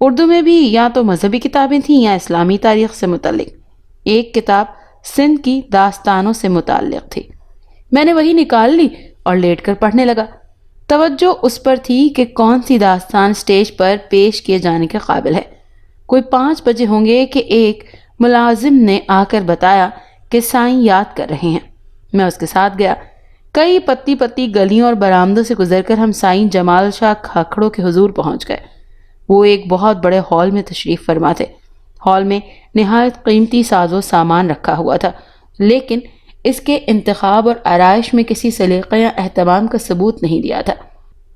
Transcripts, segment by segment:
اردو میں بھی یا تو مذہبی کتابیں تھیں یا اسلامی تاریخ سے متعلق۔ ایک کتاب سندھ کی داستانوں سے متعلق تھی۔ میں نے وہی نکال لی اور لیٹ کر پڑھنے لگا۔ توجہ اس پر تھی کہ کون سی داستان سٹیج پر پیش کیے جانے کے قابل ہے۔ کوئی 5 بجے ہوں گے کہ ایک ملازم نے آ کر بتایا کہ سائیں یاد کر رہے ہیں۔ میں اس کے ساتھ گیا۔ کئی پتی پتی گلیوں اور برآمدوں سے گزر کر ہم سائیں جمال شاہ کھاکھڑوں کے حضور پہنچ گئے۔ وہ ایک بہت بڑے ہال میں تشریف فرما تھے۔ ہال میں نہایت قیمتی ساز و سامان رکھا ہوا تھا، لیکن اس کے انتخاب اور آرائش میں کسی سلیقہ یا اہتمام کا ثبوت نہیں دیا تھا۔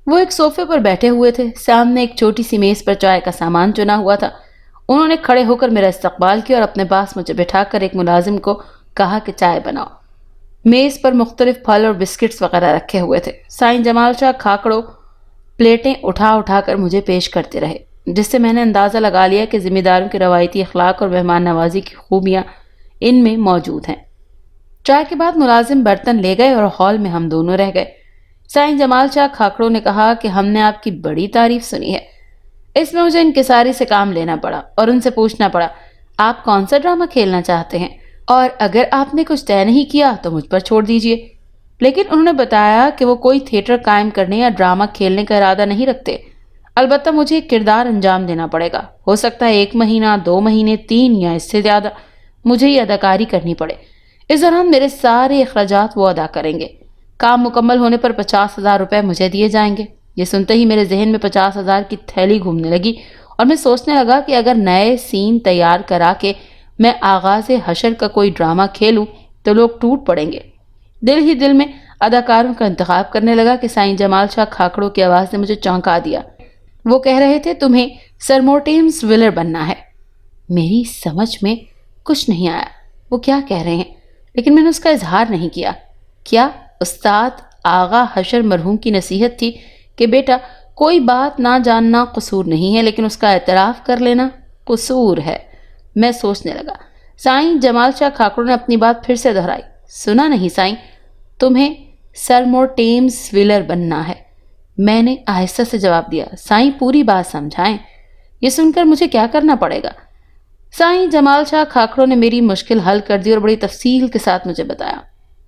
وہ ایک صوفے پر بیٹھے ہوئے تھے، سامنے ایک چھوٹی سی میز پر چائے کا سامان چنا ہوا تھا۔ انہوں نے کھڑے ہو کر میرا استقبال کیا اور اپنے پاس مجھے بٹھا کر ایک ملازم کو کہا کہ چائے بناؤ۔ میز پر مختلف پھل اور بسکٹس وغیرہ رکھے ہوئے تھے۔ سائیں جمال شاہ کھاکڑوں پلیٹیں اٹھا کر مجھے پیش کرتے رہے، جس سے میں نے اندازہ لگا لیا کہ ذمہ داروں کے روایتی اخلاق اور مہمان نوازی کی خوبیاں ان میں موجود ہیں۔ چائے کے بعد ملازم برتن لے گئے اور ہال میں ہم دونوں رہ گئے۔ سائیں جمال شاہ کھاکڑوں نے کہا کہ ہم نے آپ کی بڑی تعریف سنی ہے۔ اس میں مجھے انکساری سے کام لینا پڑا اور ان سے پوچھنا پڑا، آپ کون سا ڈرامہ کھیلنا چاہتے ہیں، اور اگر آپ نے کچھ طے نہیں کیا تو مجھ پر چھوڑ دیجئے۔ لیکن انہوں نے بتایا کہ وہ کوئی تھیٹر قائم کرنے یا ڈرامہ کھیلنے کا ارادہ نہیں رکھتے۔ البتہ مجھے ایک کردار انجام دینا پڑے گا۔ ہو سکتا ہے 1 مہینہ، 2 مہینے، 3 یا اس سے زیادہ مجھے یہ اداکاری کرنی پڑے۔ اس دوران میرے سارے اخراجات وہ ادا کریں گے۔ کام مکمل ہونے پر 50,000 روپے مجھے دیے جائیں گے۔ یہ سنتے ہی میرے ذہن میں 50,000 کی تھیلی گھومنے لگی اور میں سوچنے لگا کہ اگر نئے سین تیار کرا کے میں آغاز حشر کا کوئی ڈرامہ کھیلوں تو لوگ ٹوٹ پڑیں گے۔ دل ہی دل میں اداکاروں کا انتخاب کرنے لگا کہ سائیں جمال شاہ کھاکڑوں کی آواز نے مجھے چونکا دیا۔ وہ کہہ رہے تھے تمہیں سر مورٹیمز ویلر بننا ہے۔ میری سمجھ میں کچھ نہیں آیا وہ کیا کہہ رہے ہیں، لیکن میں نے اس کا اظہار نہیں کیا۔ کیا استاد آغا حشر مرحوم کی نصیحت تھی کہ بیٹا کوئی بات نہ جاننا قصور نہیں ہے، لیکن اس کا اعتراف کر لینا قصور ہے۔ میں سوچنے لگا۔ سائیں جمال شاہ کھاکڑوں نے اپنی بات پھر سے دہرائی۔ سنا نہیں سائیں، تمہیں سر مورٹیمز ویلر بننا ہے۔ میں نے آہستہ سے جواب دیا، سائیں پوری بات سمجھائیں، یہ سن کر مجھے کیا کرنا پڑے گا؟ سائیں جمال شاہ کھاکڑوں نے میری مشکل حل کر دی اور بڑی تفصیل کے ساتھ مجھے بتایا۔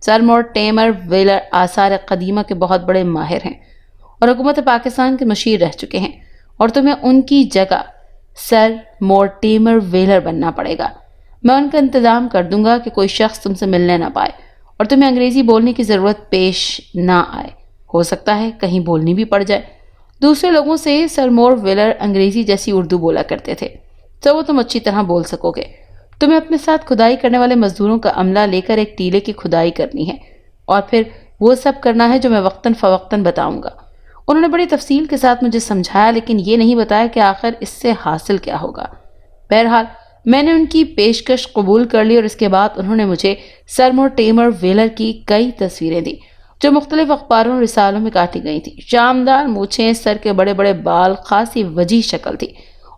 سر مورٹیمر ویلر آثار قدیمہ کے بہت بڑے ماہر ہیں اور حکومت پاکستان کے مشیر رہ چکے ہیں، اور تمہیں ان کی جگہ سر مورٹیمر ویلر بننا پڑے گا۔ میں ان کا انتظام کر دوں گا کہ کوئی شخص تم سے ملنے نہ پائے اور تمہیں انگریزی بولنے کی ضرورت پیش نہ آئے۔ ہو سکتا ہے کہیں بولنی بھی پڑ جائے۔ دوسرے لوگوں سے سر مور ویلر انگریزی جیسی اردو بولا کرتے تھے، تو وہ تم اچھی طرح بول سکو گے۔ تمہیں اپنے ساتھ کھدائی کرنے والے مزدوروں کا عملہ لے کر ایک ٹیلے کی کھدائی کرنی ہے، اور پھر وہ سب کرنا ہے جو میں وقتاً فوقتاً بتاؤں گا۔ انہوں نے بڑی تفصیل کے ساتھ مجھے سمجھایا، لیکن یہ نہیں بتایا کہ آخر اس سے حاصل کیا ہوگا۔ بہرحال میں نے ان کی پیشکش قبول کر لی اور اس کے بعد انہوں نے مجھے سر مورٹیمر ویلر کی کئی تصویریں دی جو مختلف اخباروں اور رسالوں میں کاٹی گئی تھیں۔ شامدار مونچھیں، سر کے بڑے بڑے بال، خاصی وجیح شکل تھی۔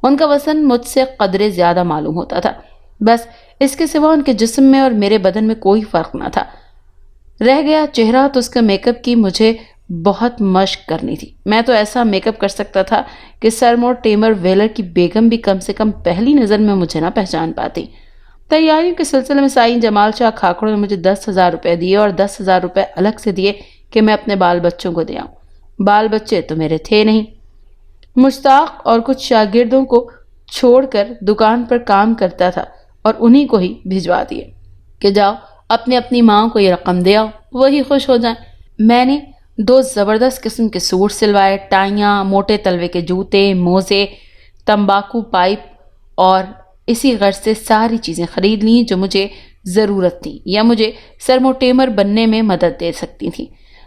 ان کا وزن مجھ سے قدرے زیادہ معلوم ہوتا تھا، بس اس کے سوا ان کے جسم میں اور میرے بدن میں کوئی فرق نہ تھا۔ رہ گیا چہرہ، تو اس کا میک اپ کی مجھے بہت مشق کرنی تھی۔ میں تو ایسا میک اپ کر سکتا تھا کہ سر مورٹیمر ویلر کی بیگم بھی کم سے کم پہلی نظر میں مجھے نہ پہچان پاتی۔ تیاریوں کے سلسلے میں سائیں جمال شاہ کھاکڑوں نے مجھے 10,000 روپے دیے اور 10,000 روپے الگ سے دیے کہ میں اپنے بال بچوں کو دے آؤں۔ بال بچے تو میرے تھے نہیں۔ مشتاق اور کچھ شاگردوں کو چھوڑ کر دکان پر کام کرتا تھا اور انہی کو ہی بھجوا دیے کہ جاؤ اپنی اپنی ماں کو یہ رقم دے آؤ، وہی خوش ہو جائیں۔ میں نے 2 زبردست قسم کے سوٹ سلوائے، ٹائیاں، موٹے تلوے کے جوتے، موزے، تمباکو پائپ اور اسی غرض سے ساری چیزیں خرید لیں جو مجھے ضرورت تھی یا مجھے سر مورٹیمر بننے میں مدد دے سکتی تھیں۔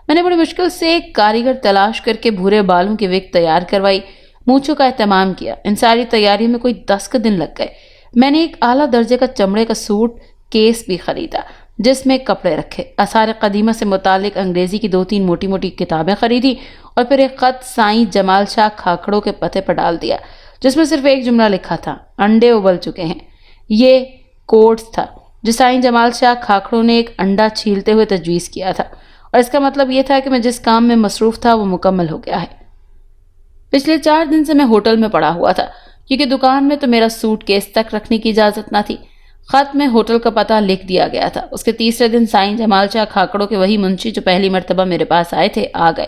میں نے بڑی مشکل سے ایک کاریگر تلاش کر کے بھورے بالوں کی وگ تیار کروائی، مونچھوں کا اہتمام کیا۔ ان ساری تیاریوں میں کوئی 10 کا دن لگ گئے۔ میں نے ایک اعلیٰ درجے کا چمڑے کا سوٹ کیس بھی خریدا جس میں کپڑے رکھے، آثار قدیمہ سے متعلق انگریزی کی 2-3 موٹی موٹی کتابیں خریدی اور پھر ایک خط سائیں جمال شاہ کھاکڑوں کے پتے پر ڈال دیا جس میں صرف ایک جملہ لکھا تھا، انڈے ابل چکے ہیں۔ یہ کوڈز تھا جو سائیں جمال شاہ کھاکڑوں نے ایک انڈا چھیلتے ہوئے تجویز کیا تھا، اور اس کا مطلب یہ تھا کہ میں جس کام میں مصروف تھا وہ مکمل ہو گیا ہے۔ پچھلے 4 دن سے میں ہوٹل میں پڑا ہوا تھا۔ کیونکہ دکان میں تو میرا سوٹ کیس تک رکھنے کی اجازت نہ تھی۔ خط میں ہوٹل کا پتہ لکھ دیا گیا تھا۔ اس کے تیسرے دن سائیں جمال شاہ کھاکڑوں کے وہی منشی جو پہلی مرتبہ میرے پاس آئے تھے آ گئے۔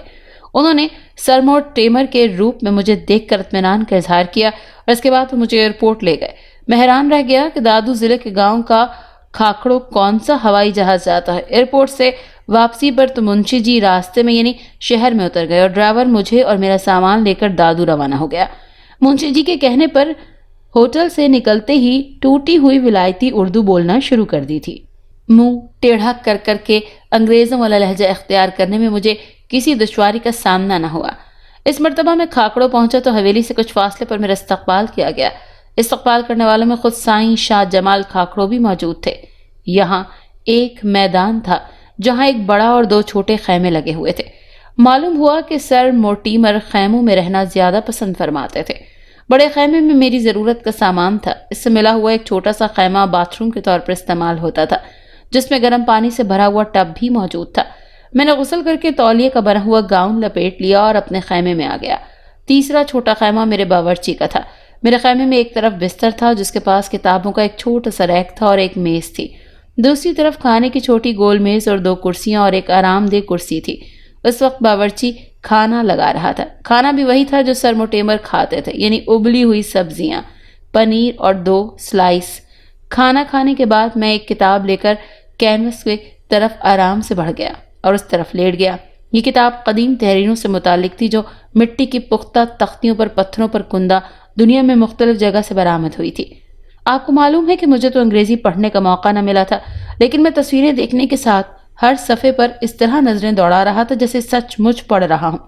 انہوں نے سرموٹ ٹیمر کے روپ میں مجھے دیکھ کر اطمینان کا اظہار کیا اور اس کے بعد وہ مجھے ایئرپورٹ لے گئے۔ میں حیران رہ گیا کہ دادو ضلع کے گاؤں کا کھاکڑوں کون سا ہوائی جہاز جاتا ہے۔ ایئرپورٹ سے واپسی پر تو منشی جی راستے میں یعنی شہر میں اتر گئے اور ڈرائیور مجھے اور میرا سامان لے کر دادو روانہ ہو گیا۔ منشی جی کے کہنے پر ہوٹل سے نکلتے ہی ٹوٹی ہوئی ولایتی اردو بولنا شروع کر دی تھی۔ منہ ٹیڑھا کر کر کے انگریزوں والا لہجہ اختیار کرنے میں مجھے کسی دشواری کا سامنا نہ ہوا۔ اس مرتبہ میں کھاکڑوں پہنچا تو حویلی سے کچھ فاصلے پر میرا استقبال کیا گیا۔ استقبال کرنے والوں میں خود سائیں شاہ جمال کھاکڑوں بھی موجود تھے۔ یہاں ایک میدان تھا جہاں ایک بڑا اور دو چھوٹے خیمے لگے ہوئے تھے۔ معلوم ہوا کہ سر مورٹیمر خیموں میں رہنا زیادہ پسند فرماتے تھے۔ بڑے خیمے میں میری ضرورت کا سامان تھا۔ اس سے ملا ہوا ایک چھوٹا سا خیمہ باتھ روم کے طور پر استعمال ہوتا تھا، جس میں گرم پانی سے بھرا ہوا ٹب بھی موجود تھا۔ میں نے غسل کر کے تولیے کا بنا ہوا گاؤن لپیٹ لیا اور اپنے خیمے میں آ گیا۔ تیسرا چھوٹا خیمہ میرے باورچی کا تھا۔ میرے خیمے میں ایک طرف بستر تھا جس کے پاس کتابوں کا ایک چھوٹا سا ریک تھا اور ایک میز تھی۔ دوسری طرف کھانے کی چھوٹی گول میز اور دو کرسیاں اور ایک آرام دہ کرسی تھی۔ اس وقت باورچی کھانا لگا رہا تھا۔ کھانا بھی وہی تھا جو سر موٹیمر کھاتے تھے، یعنی ابلی ہوئی سبزیاں، پنیر اور 2 سلائس۔ کھانا کھانے کے بعد میں ایک کتاب لے کر کینوس کی طرف آرام سے بڑھ گیا اور اس طرف لیٹ گیا۔ یہ کتاب قدیم تحریروں سے متعلق تھی جو مٹی کی پختہ تختیوں پر پتھروں پر کندہ دنیا میں مختلف جگہ سے برآمد ہوئی تھی۔ آپ کو معلوم ہے کہ مجھے تو انگریزی پڑھنے کا موقع نہ ملا تھا، لیکن میں تصویریں دیکھنے کے ساتھ ہر صفحے پر اس طرح نظریں دوڑا رہا تھا جیسے سچ مچ پڑھ رہا ہوں۔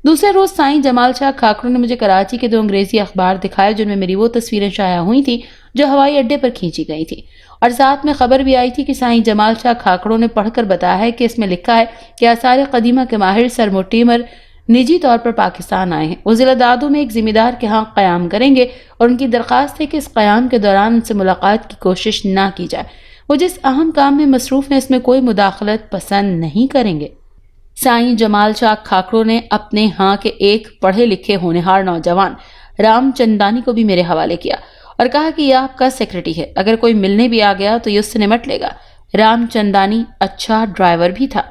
دوسرے روز سائیں جمال شاہ کھاکڑوں نے مجھے کراچی کے 2 انگریزی اخبار دکھائے جن میں میری وہ تصویریں شائع ہوئی تھیں جو ہوائی اڈے پر کھینچی گئی تھیں، اور ساتھ میں خبر بھی آئی تھی کہ سائیں جمال شاہ کھاکڑوں نے پڑھ کر بتایا ہے کہ اس میں لکھا ہے کہ آثار قدیمہ کے ماہر سر موٹیمر نجی طور پر پاکستان آئے ہیں۔ وہ ضلع دادو میں ایک ذمہ دار کے ہاں قیام کریں گے اور ان کی درخواست ہے کہ اس قیام کے دوران ان سے ملاقات کی کوشش نہ کی جائے۔ وہ جس اہم کام میں مصروف ہیں اس میں کوئی مداخلت پسند نہیں کریں گے۔ سائیں جمال شاہ کھاکڑوں نے اپنے ہاں کے ایک پڑھے لکھے ہونہار نوجوان رام چندانی کو بھی میرے حوالے کیا اور کہا کہ یہ آپ کا سیکرٹری ہے، اگر کوئی ملنے بھی آ گیا تو یہ اس سے نمٹ لے گا۔ رام چندانی اچھا ڈرائیور بھی تھا۔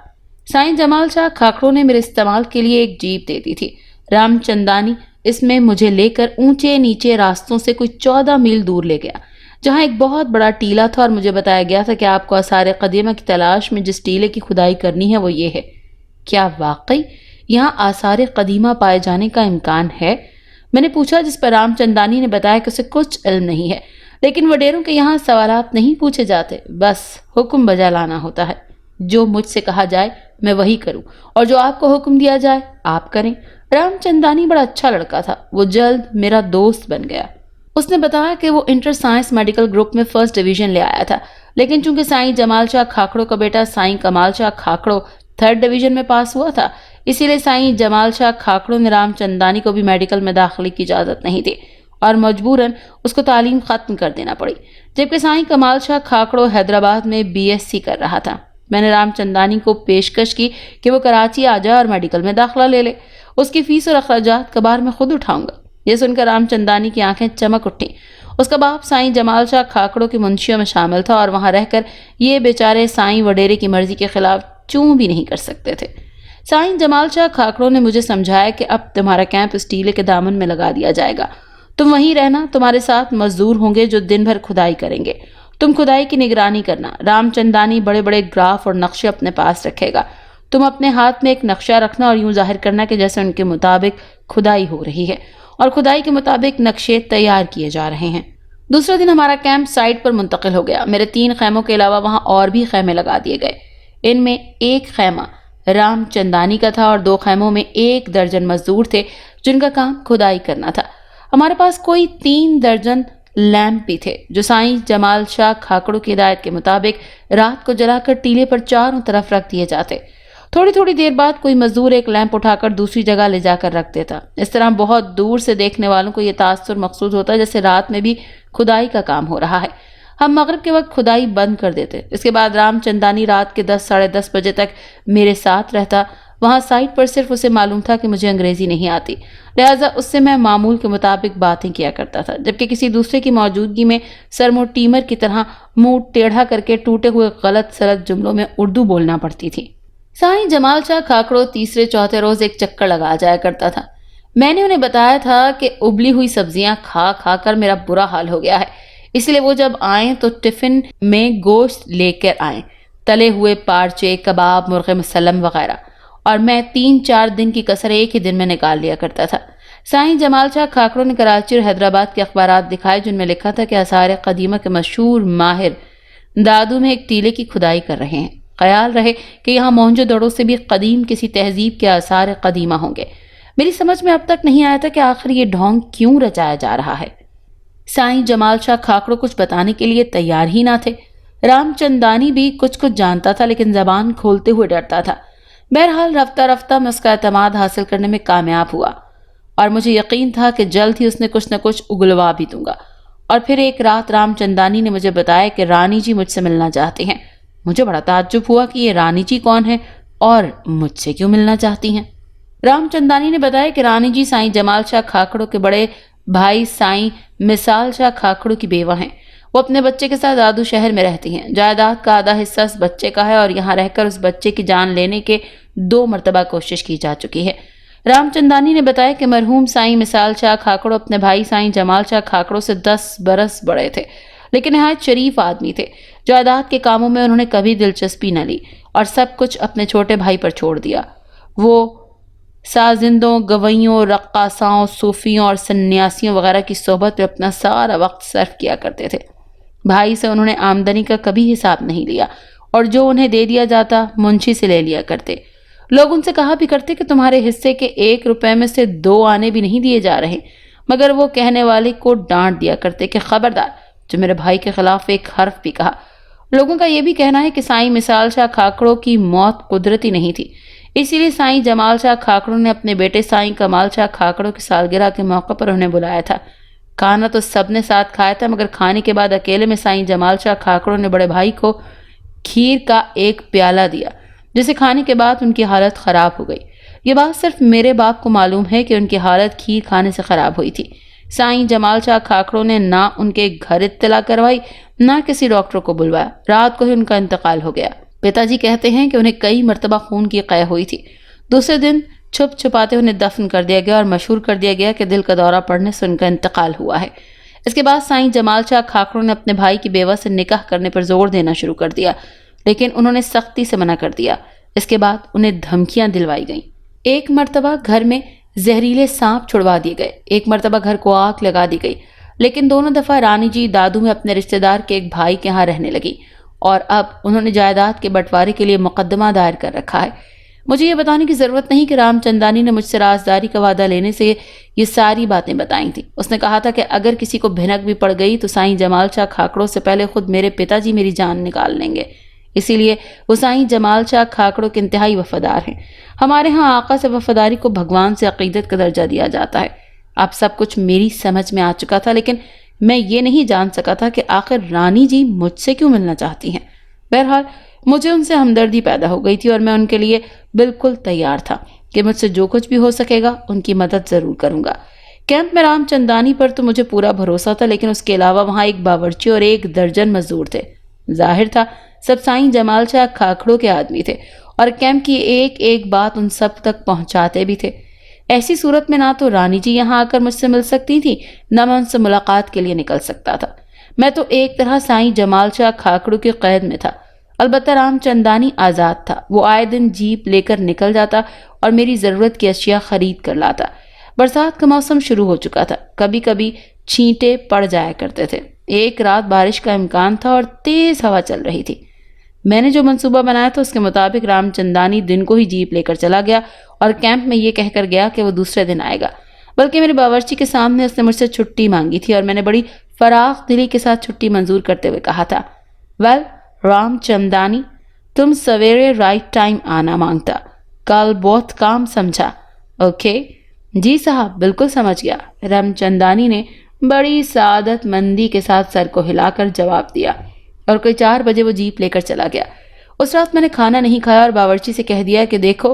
سائیں جمال شاہ کھاکڑوں نے میرے استعمال کے لیے ایک جیپ دے دی تھی۔ رام چندانی اس میں مجھے لے کر اونچے نیچے راستوں سے کوئی 14 میل دور لے گیا، جہاں ایک بہت بڑا ٹیلا تھا اور مجھے بتایا گیا تھا کہ آپ کو آثار قدیمہ کی تلاش میں جس ٹیلے کی کھدائی کرنی ہے وہ یہ ہے۔ کیا واقعی یہاں آثار قدیمہ پائے جانے کا امکان ہے؟ میں نے پوچھا، جس پر رام چندانی نے بتایا کہ اسے کچھ علم نہیں ہے، لیکن وڈیروں کے یہاں سوالات نہیں پوچھے جاتے، بس حکم بجا لانا ہوتا ہے۔ جو مجھ سے کہا جائے میں وہی کروں اور جو آپ کو حکم دیا جائے آپ کریں۔ رام چندانی بڑا اچھا لڑکا تھا، وہ جلد میرا دوست بن گیا۔ اس نے بتایا کہ وہ انٹر سائنس میڈیکل گروپ میں 1st ڈویژن لے آیا تھا، لیکن چونکہ سائیں جمال شاہ کھاکڑوں کا بیٹا سائیں کمال شاہ کھاکڑوں 3rd ڈویژن میں پاس ہوا تھا، اسی لیے سائیں جمال شاہ کھاکڑوں نے رام چندانی کو بھی میڈیکل میں داخلے کی اجازت نہیں دی اور مجبوراً اس کو تعلیم ختم کر دینا پڑی، جبکہ سائیں کمال شاہ کھاکڑوں حیدرآباد میں BSc کر رہا تھا۔ میں نے رام چندانی کو پیشکش کی کہ وہ کراچی آ جائے اور میڈیکل میں داخلہ لے لے، اس کی فیس اور اخراجات کا بار میں خود اٹھاؤں گا۔ یہ سن کر رام چندانی کی آنکھیں چمک اٹھیں۔ اس کا باپ سائیں جمال شاہ کھاکڑوں کے منشیوں میں شامل تھا اور وہاں رہ کر یہ بیچارے سائیں وڈیرے کی مرضی کے خلاف چوں بھی نہیں کر سکتے تھے۔ سائیں جمال شاہ کھاکڑوں نے مجھے سمجھایا کہ اب تمہارا کیمپ اس ٹیلے کے دامن میں لگا دیا جائے گا، تم وہیں رہنا، تمہارے ساتھ مزدور ہوں گے جو دن بھر کھدائی کریں گے، تم کھدائی کی نگرانی کرنا۔ رام چندانی بڑے بڑے گراف اور نقشے اپنے پاس رکھے گا، تم اپنے ہاتھ میں ایک نقشہ رکھنا اور یوں ظاہر کرنا کہ جیسے ان کے مطابق کھدائی ہو رہی ہے اور کھدائی کے مطابق نقشے تیار کیے جا رہے ہیں۔ دوسرے دن ہمارا کیمپ سائٹ پر منتقل ہو گیا۔ میرے 3 خیموں کے علاوہ وہاں اور بھی خیمے لگا دیے گئے۔ ان میں ایک خیمہ رام چندانی کا تھا اور 2 خیموں میں 1 درجن مزدور تھے جن کا کام کھدائی کرنا تھا۔ ہمارے پاس کوئی 3 درجن لیمپ بھی تھے جو سائیں جمال شاہ کھاکڑوں کی ہدایت کے مطابق رات کو جلا کر ٹیلے پر چاروں طرف رکھ دیے جاتے۔ تھوڑی تھوڑی دیر بعد کوئی مزدور ایک لیمپ اٹھا کر دوسری جگہ لے جا کر رکھ دیتا۔ اس طرح بہت دور سے دیکھنے والوں کو یہ تاثر محسوس ہوتا جیسے رات میں بھی کھدائی کا کام ہو رہا ہے۔ ہم مغرب کے وقت کھدائی بند کر دیتے۔ اس کے بعد رام چندانی رات کے 10 ساڑھے 10 بجے تک میرے ساتھ رہتا۔ وہاں سائٹ پر صرف اسے معلوم تھا کہ مجھے انگریزی نہیں آتی، لہٰذا اس سے میں معمول کے مطابق باتیں کیا کرتا تھا، جبکہ کسی دوسرے کی موجودگی میں سرمو ٹیمر کی طرح منہ ٹیڑھا کر کے ٹوٹے ہوئے غلط سلط جملوں میں اردو بولنا پڑتی تھی۔ سائیں جمال شاہ کھاکڑو تیسرے چوتھے روز ایک چکر لگا جایا کرتا تھا۔ میں نے انہیں بتایا تھا کہ ابلی ہوئی سبزیاں کھا کھا کر میرا برا حال ہو گیا ہے، اس لیے وہ جب آئیں تو ٹفن میں گوشت لے کر آئیں، تلے ہوئے پارچے، کباب، مرغ مسلم وغیرہ، اور میں 3-4 دن کی کسر ایک ہی دن میں نکال لیا کرتا تھا۔ سائیں جمال شاہ کھاکڑو نے کراچی اور حیدرآباد کے اخبارات دکھائے جن میں لکھا تھا کہ آثار قدیمہ کے مشہور ماہر دادو میں ایک ٹیلے کی کھدائی کر رہے ہیں۔ خیال رہے کہ یہاں موہنجو دڑو سے بھی قدیم کسی تہذیب کے آثار قدیمہ ہوں گے۔ میری سمجھ میں اب تک نہیں آیا تھا کہ آخر یہ ڈھونگ کیوں رچایا جا رہا ہے۔ سائیں جمال شاہ کھاکڑو کچھ بتانے کے لیے تیار ہی نہ تھے۔ رام چندانی بھی کچھ جانتا تھا لیکن زبان کھولتے ہوئے ڈرتا تھا۔ بہرحال رفتہ رفتہ میں اس کا اعتماد حاصل کرنے میں کامیاب ہوا اور مجھے یقین تھا کہ جلد ہی اس نے کچھ نہ کچھ اگلوا بھی دوں گا۔ اور پھر ایک رات رام چندانی نے مجھے بتایا کہ رانی جی مجھ سے ملنا چاہتی ہیں۔ مجھے بڑا تعجب ہوا کہ یہ رانی جی کون ہے اور مجھ سے کیوں ملنا چاہتی ہیں۔ رام چندانی نے بتایا کہ رانی جی سائیں جمال شاہ کھاکڑو کے بڑے بھائی سائیں مثال شاہ کھاکڑو کی بیوہ ہیں۔ وہ اپنے بچے کے ساتھ دادو شہر میں رہتی ہیں۔ جائیداد کا آدھا حصہ اس بچے کا ہے اور یہاں رہ کر اس بچے کی جان لینے کے 2 مرتبہ کوشش کی جا چکی ہے۔ رام چندانی نے بتایا کہ مرحوم سائیں مثال شاہ کھاکڑو اپنے بھائی سائیں جمال شاہ کھاکڑو سے 10 برس بڑے تھے، لیکن نہایت شریف آدمی تھے۔ جائیداد کے کاموں میں انہوں نے کبھی دلچسپی نہ لی اور سب کچھ اپنے چھوٹے بھائی پر چھوڑ دیا۔ وہ سازندوں، گویوں، رقاصاؤں، صوفیوں اور سنیاسیوں وغیرہ کی صحبت میں اپنا سارا وقت صرف کیا کرتے تھے۔ بھائی سے انہوں نے آمدنی کا کبھی حساب نہیں لیا اور جو انہیں دے دیا جاتا منشی سے لے لیا کرتے۔ لوگ ان سے کہا بھی کرتے کہ تمہارے حصے کے 1 روپے میں سے 2 آنے بھی نہیں دیے جا رہے، مگر وہ کہنے والے کو ڈانٹ دیا کرتے کہ خبردار جو میرے بھائی کے خلاف ایک حرف بھی کہا۔ لوگوں کا یہ بھی کہنا ہے کہ سائیں مثال شاہ کھاکڑو کی موت قدرتی نہیں تھی، اسی لیے سائیں جمال شاہ کھاکڑو نے اپنے بیٹے سائیں کمال شاہ کھاکڑو کی سالگرہ کے موقع پر انہیں بلایا تھا۔ کھانا تو سب نے ساتھ کھایا تھا، مگر کھانے کے بعد اکیلے میں سائیں جمال شاہ کھاکڑو نے بڑے بھائی کو کھیر کا ایک پیالہ دیا، جسے کھانے کے بعد ان کی حالت خراب ہو گئی۔ یہ بات صرف میرے باپ کو معلوم ہے کہ ان کی حالت کھیر کھانے سے خراب ہوئی تھی۔ سائیں جمال شاہ کھاکڑو نے نہ ان کے گھر اطلاع کروائی، نہ کسی ڈاکٹر کو بلوایا۔ رات کو ہی ان کا انتقال ہو گیا۔ پتا جی کہتے ہیں کہ انہیں کئی مرتبہ خون کی قے ہوئی تھی۔ دوسرے دن چھپ چھپاتے انہیں دفن کر دیا گیا اور مشہور کر دیا گیا کہ دل کا دورہ پڑنے سے ان کا انتقال ہوا ہے۔ اس کے بعد سائیں جمال شاہ کھاکڑو نے اپنے بھائی کی بیوہ سے نکاح کرنے پر زور دینا شروع کر دیا، لیکن انہوں نے سختی سے منع کر دیا۔ اس کے بعد انہیں دھمکیاں دلوائی گئیں۔ ایک مرتبہ گھر میں زہریلے سانپ چھڑوا دیے گئے، ایک مرتبہ گھر کو آگ لگا دی گئی، لیکن دونوں دفعہ رانی جی دادو میں اپنے رشتہ دار کے ایک بھائی کے ہاں رہنے لگی اور اب انہوں نے جائیداد کے بٹوارے کے لیے مقدمہ دائر کر رکھا ہے۔ مجھے یہ بتانے کی ضرورت نہیں کہ رام چندانی نے مجھ سے رازداری کا وعدہ لینے سے یہ ساری باتیں بتائی تھیں۔ اس نے کہا تھا کہ اگر کسی کو بھنک بھی پڑ گئی تو سائیں جمال شاہ کھاکڑو سے پہلے خود میرے پتا جی میری جان نکال لیں گے۔ اسی لیے وہ سائیں جمال شاہ کھاکڑو کے انتہائی وفادار ہیں۔ ہمارے ہاں آقا سے وفاداری کو بھگوان سے عقیدت کا درجہ دیا جاتا ہے۔ اب سب کچھ میری سمجھ میں آ چکا تھا، لیکن میں یہ نہیں جان سکا تھا کہ آخر رانی جی مجھ سے کیوں ملنا چاہتی ہیں۔ بہرحال مجھے ان سے ہمدردی پیدا ہو گئی تھی اور میں ان کے لیے بالکل تیار تھا کہ مجھ سے جو کچھ بھی ہو سکے گا ان کی مدد ضرور کروں گا۔ کیمپ میں رام چندانی پر تو مجھے پورا بھروسہ تھا، لیکن اس کے علاوہ وہاں ایک باورچی اور 1 درجن مزدور تھے۔ ظاہر تھا سب سائیں جمال شاہ کھاکڑو کے آدمی تھے اور کیمپ کی ایک بات ان سب تک پہنچاتے بھی تھے۔ ایسی صورت میں نہ تو رانی جی یہاں آ کر مجھ سے مل سکتی تھی، نہ میں ان سے ملاقات کے لیے نکل سکتا تھا۔ میں تو ایک طرح سائیں جمال شاہ کھاکڑو کی قید میں تھا۔ البتہ رام چندانی آزاد تھا، وہ آئے دن جیپ لے کر نکل جاتا اور میری ضرورت کی اشیاء خرید کر لاتا۔ برسات کا موسم شروع ہو چکا تھا، کبھی کبھی چھینٹے پڑ جایا کرتے تھے۔ ایک رات بارش کا امکان تھا اور تیز ہوا چل رہی تھی۔ میں نے جو منصوبہ بنایا تھا اس کے مطابق رام چندانی دن کو ہی جیپ لے کر چلا گیا اور کیمپ میں یہ کہہ کر گیا کہ وہ دوسرے دن آئے گا، بلکہ میرے باورچی کے سامنے اس نے مجھ سے چھٹی مانگی تھی اور میں نے بڑی فراخ دلی کے ساتھ چھٹی منظور کرتے ہوئے کہا تھا، ویل رام چندانی، تم سویرے رائٹ ٹائم آنا مانگتا، کل بہت کام سمجھا، اوکے؟ جی صاحب بالکل سمجھ گیا، رام چندانی نے بڑی سعادت مندی کے ساتھ سر کو ہلا کر جواب دیا اور کوئی 4 بجے وہ جیپ لے کر چلا گیا۔ اس رات میں نے کھانا نہیں کھایا اور باورچی سے کہہ دیا کہ دیکھو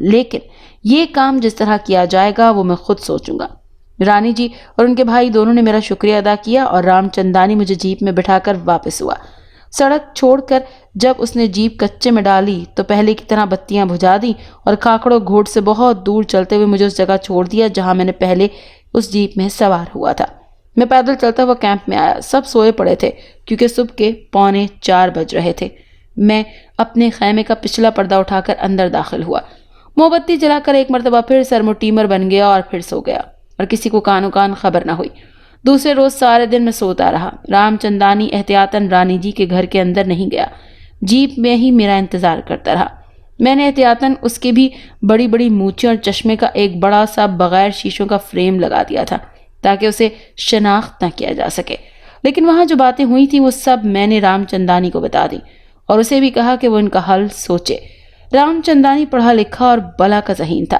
لیکن یہ کام جس طرح کیا جائے گا وہ میں خود سوچوں گا۔ رانی جی اور ان کے بھائی دونوں نے میرا شکریہ ادا کیا اور رام چندانی مجھے جیپ میں بٹھا کر واپس ہوا۔ سڑک چھوڑ کر جب اس نے جیپ کچے میں ڈالی تو پہلے کی طرح بتیاں بجھا دی اور کھاکڑوں گھوٹ سے بہت دور چلتے ہوئے مجھے اس جگہ چھوڑ دیا جہاں میں نے پہلے اس جیپ میں سوار ہوا تھا۔ میں پیدل چلتا ہوا کیمپ میں آیا۔ سب سوئے پڑے تھے کیونکہ صبح کے 3:45 بج رہے تھے۔ میں اپنے خیمے کا پچھلا پردہ اٹھا کر اندر داخل ہوا۔ موم بتی جلا کر ایک مرتبہ پھر سرمٹیمر بن گیا اور پھر سو گیا اور کسی کو کانو کان خبر نہ ہوئی۔ دوسرے روز سارے دن میں سوتا رہا۔ رام چندانی احتیاطاً رانی جی کے گھر کے اندر نہیں گیا، جیپ میں ہی میرا انتظار کرتا رہا۔ میں نے احتیاطاً اس کی بھی بڑی بڑی مونچھیں اور چشمے کا ایک بڑا سا بغیر شیشوں کا فریم لگا دیا تھا تاکہ اسے شناخت نہ کیا جا سکے۔ لیکن وہاں جو باتیں ہوئی تھیں وہ سب میں نے رام چندانی کو بتا دی اور اسے بھی کہا کہ وہ ان کا حل سوچے۔ رام چندانی پڑھا لکھا اور بلا کا ذہین تھا۔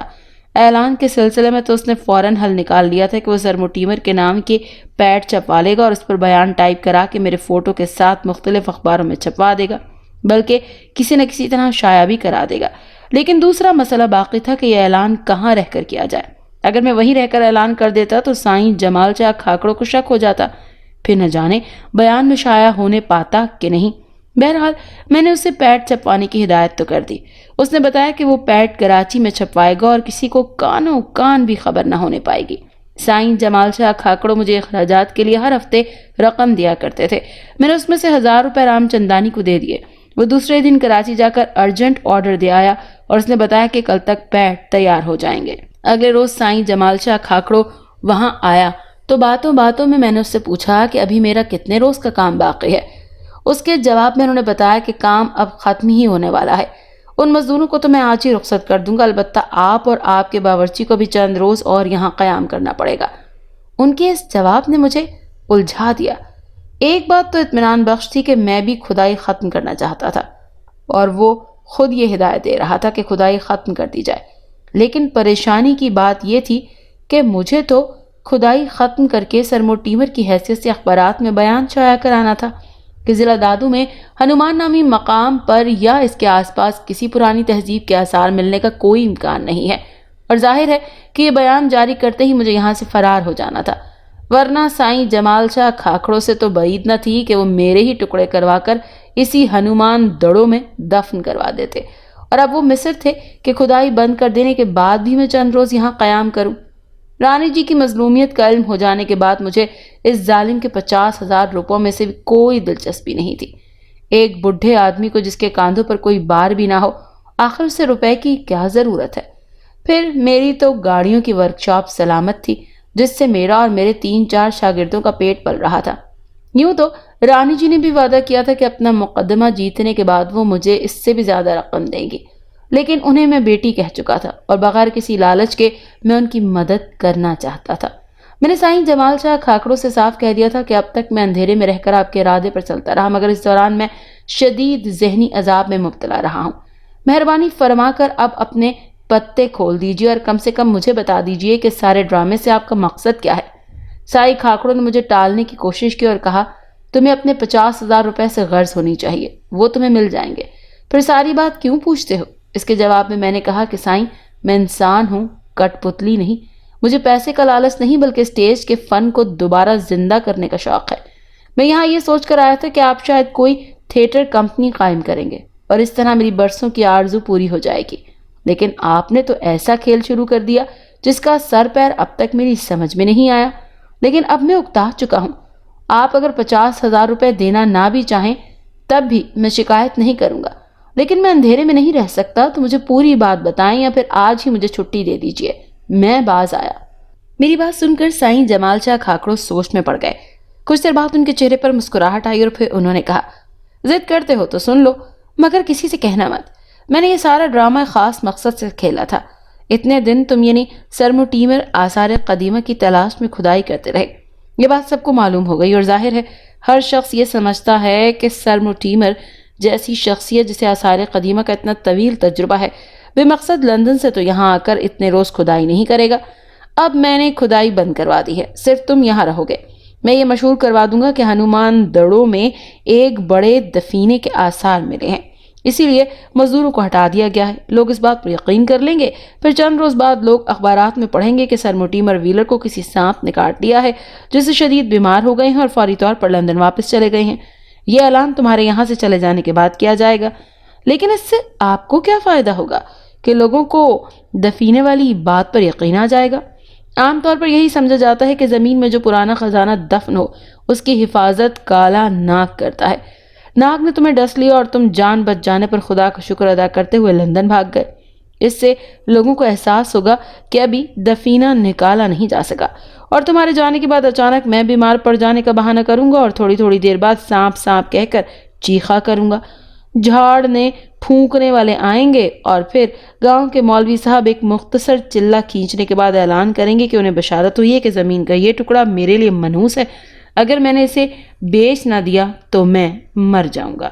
اعلان کے سلسلے میں تو اس نے فوراً حل نکال لیا تھا کہ وہ سرمٹیمر کے نام کے پیڈ چھپوا لے گا اور اس پر بیان ٹائپ کرا کے میرے فوٹو کے ساتھ مختلف اخباروں میں چھپوا دے گا، بلکہ کسی نہ کسی طرح شائع بھی کرا دے گا۔ لیکن دوسرا مسئلہ باقی تھا کہ یہ اعلان کہاں رہ کر کیا جائے۔ اگر میں وہیں رہ کر اعلان کر دیتا تو سائیں جمال شاہ کھاکڑوں کو شک ہو جاتا، پھر نہ جانے بیان میں شائع ہونے پاتا کہ نہیں۔ بہرحال میں نے اسے پیڈ چھپوانے کی ہدایت تو کر دی۔ اس نے بتایا کہ وہ پیڈ کراچی میں چھپوائے گا اور کسی کو کانوں کان بھی خبر نہ ہونے پائے گی۔ سائیں جمال شاہ کھاکڑوں مجھے اخراجات کے لیے ہر ہفتے رقم دیا کرتے تھے۔ میں نے اس میں سے 1000 روپے رام چندانی کو دے دیے۔ وہ دوسرے دن کراچی جا کر ارجنٹ آرڈر دے آیا اور اس نے بتایا کہ کل تک پیڈ تیار ہو جائیں گے۔ اگلے روز سائیں جمال شاہ کھاکڑوں وہاں آیا تو باتوں باتوں میں نے اس سے پوچھا کہ ابھی میرا کتنے روز کا کام باقی ہے۔ اس کے جواب میں انہوں نے بتایا کہ کام اب ختم ہی ہونے والا ہے۔ ان مزدوروں کو تو میں آج ہی رخصت کر دوں گا، البتہ آپ اور آپ کے باورچی کو بھی چند روز اور یہاں قیام کرنا پڑے گا۔ ان کے اس جواب نے مجھے الجھا دیا۔ ایک بات تو اطمینان بخش تھی کہ میں بھی کھدائی ختم کرنا چاہتا تھا اور وہ خود یہ ہدایت دے رہا تھا کہ کھدائی ختم کر دی جائے، لیکن پریشانی کی بات یہ تھی کہ مجھے تو کھدائی ختم کر کے سرمٹیمر کی حیثیت سے اخبارات میں بیان شائع کرانا تھا کہ ضلع دادو میں ہنومان نامی مقام پر یا اس کے آس پاس کسی پرانی تہذیب کے آثار ملنے کا کوئی امکان نہیں ہے، اور ظاہر ہے کہ یہ بیان جاری کرتے ہی مجھے یہاں سے فرار ہو جانا تھا، ورنہ سائیں جمال شاہ کھاکڑوں سے تو بعید نہ تھی کہ وہ میرے ہی ٹکڑے کروا کر اسی ہنومان دڑوں میں دفن کروا دیتے، اور اب وہ مصر تھے کہ کھدائی بند کر دینے کے بعد بھی میں چند روز یہاں قیام کروں۔ رانی جی کی مظلومیت کا علم ہو جانے کے بعد مجھے اس ظالم کے 50,000 روپوں میں سے کوئی دلچسپی نہیں تھی۔ ایک بڈھے آدمی کو جس کے کاندھوں پر کوئی بار بھی نہ ہو، آخر سے روپے کی کیا ضرورت ہے؟ پھر میری تو گاڑیوں کی ورکشاپ سلامت تھی جس سے میرا اور میرے 3-4 شاگردوں کا پیٹ پل رہا تھا۔ یوں تو رانی جی نے بھی وعدہ کیا تھا کہ اپنا مقدمہ جیتنے کے بعد وہ مجھے اس سے بھی زیادہ رقم دیں گی، لیکن انہیں میں بیٹی کہہ چکا تھا اور بغیر کسی لالچ کے میں ان کی مدد کرنا چاہتا تھا۔ میں نے سائیں جمال شاہ کھاکڑوں سے صاف کہہ دیا تھا کہ اب تک میں اندھیرے میں رہ کر آپ کے ارادے پر چلتا رہا، مگر اس دوران میں شدید ذہنی عذاب میں مبتلا رہا ہوں۔ مہربانی فرما کر اب اپنے پتے کھول دیجیے اور کم سے کم مجھے بتا دیجیے کہ سارے ڈرامے سے آپ کا مقصد کیا ہے۔ سائیں کھاکڑوں نے مجھے ٹالنے کی کوشش کی اور کہا، تمہیں اپنے 50,000 روپے سے غرض ہونی چاہیے، وہ تمہیں مل جائیں گے، پھر ساری بات کیوں پوچھتے ہو؟ اس کے جواب میں میں نے کہا کہ سائیں، میں انسان ہوں، کٹ پتلی نہیں، مجھے پیسے کا لالچ نہیں بلکہ اسٹیج کے فن کو دوبارہ زندہ کرنے کا شوق ہے۔ میں یہاں یہ سوچ کر آیا تھا کہ آپ شاید کوئی تھیٹر کمپنی قائم کریں گے اور اس طرح میری برسوں کی آرزو پوری ہو جائے گی، لیکن آپ نے تو ایسا کھیل شروع کر دیا جس کا سر پیر اب تک میری سمجھ میں نہیں آیا، لیکن اب میں اکتا چکا ہوں۔ آپ اگر 50,000 روپے دینا نہ بھی چاہیں تب بھی میں شکایت نہیں کروں گا، لیکن میں اندھیرے میں نہیں رہ سکتا، تو مجھے پوری بات بتائیں یا پھر آج ہی مجھے چھٹی دے دیجیے، میں باز آیا۔ میری بات سن کر سائیں جمال شاہ کھاکڑوں سوچ میں پڑ گئے۔ کچھ دیر بعد ان کے چہرے پر مسکراہٹ آئی اور پھر انہوں نے کہا، ضد کرتے ہو تو سن لو، مگر کسی سے کہنا مت۔ میں نے یہ سارا ڈرامہ خاص مقصد سے کھیلا تھا۔ اتنے دن تم یعنی سرمٹیمر آثار قدیمہ کی تلاش میں کھدائی کرتے رہے، یہ بات سب کو معلوم ہو گئی، اور ظاہر ہے ہر شخص یہ سمجھتا ہے کہ سرمٹیمر جیسی شخصیت جسے آثار قدیمہ کا اتنا طویل تجربہ ہے، بے مقصد لندن سے تو یہاں آ کر اتنے روز کھدائی نہیں کرے گا۔ اب میں نے کھدائی بند کروا دی ہے، صرف تم یہاں رہو گے۔ میں یہ مشہور کروا دوں گا کہ ہنومان دڑوں میں ایک بڑے دفینے کے آثار ملے ہیں، اسی لیے مزدوروں کو ہٹا دیا گیا ہے۔ لوگ اس بات پر یقین کر لیں گے، پھر چند روز بعد لوگ اخبارات میں پڑھیں گے کہ سر موٹیمر ویلر کو کسی سانپ نے کاٹ لیا ہے، جس سے شدید بیمار ہو گئے ہیں اور فوری طور پر لندن واپس چلے گئے ہیں۔ یہ اعلان تمہارے یہاں سے چلے جانے کے بعد کیا جائے گا۔ لیکن اس سے آپ کو کیا فائدہ ہوگا کہ لوگوں کو دفینے والی بات پر یقین آ جائے گا۔ عام طور پر یہی سمجھا جاتا ہے کہ زمین میں جو پرانا خزانہ دفن ہو اس کی حفاظت کالا ناگ کرتا ہے۔ ناگ نے تمہیں ڈس لیا اور تم جان بچ جانے پر خدا کا شکر ادا کرتے ہوئے لندن بھاگ گئے۔ اس سے لوگوں کو احساس ہوگا کہ ابھی دفینہ نکالا نہیں جا سکا، اور تمہارے جانے کے بعد اچانک میں بیمار پڑ جانے کا بہانہ کروں گا اور تھوڑی تھوڑی دیر بعد سانپ سانپ کہہ کر چیخا کروں گا۔ جھاڑنے پھونکنے والے آئیں گے اور پھر گاؤں کے مولوی صاحب ایک مختصر چلہ کھینچنے کے بعد اعلان کریں گے کہ انہیں بشارت ہوئی ہے کہ زمین کا یہ ٹکڑا میرے لیے منحوس ہے، اگر میں نے اسے بیچ نہ دیا تو میں مر جاؤں گا۔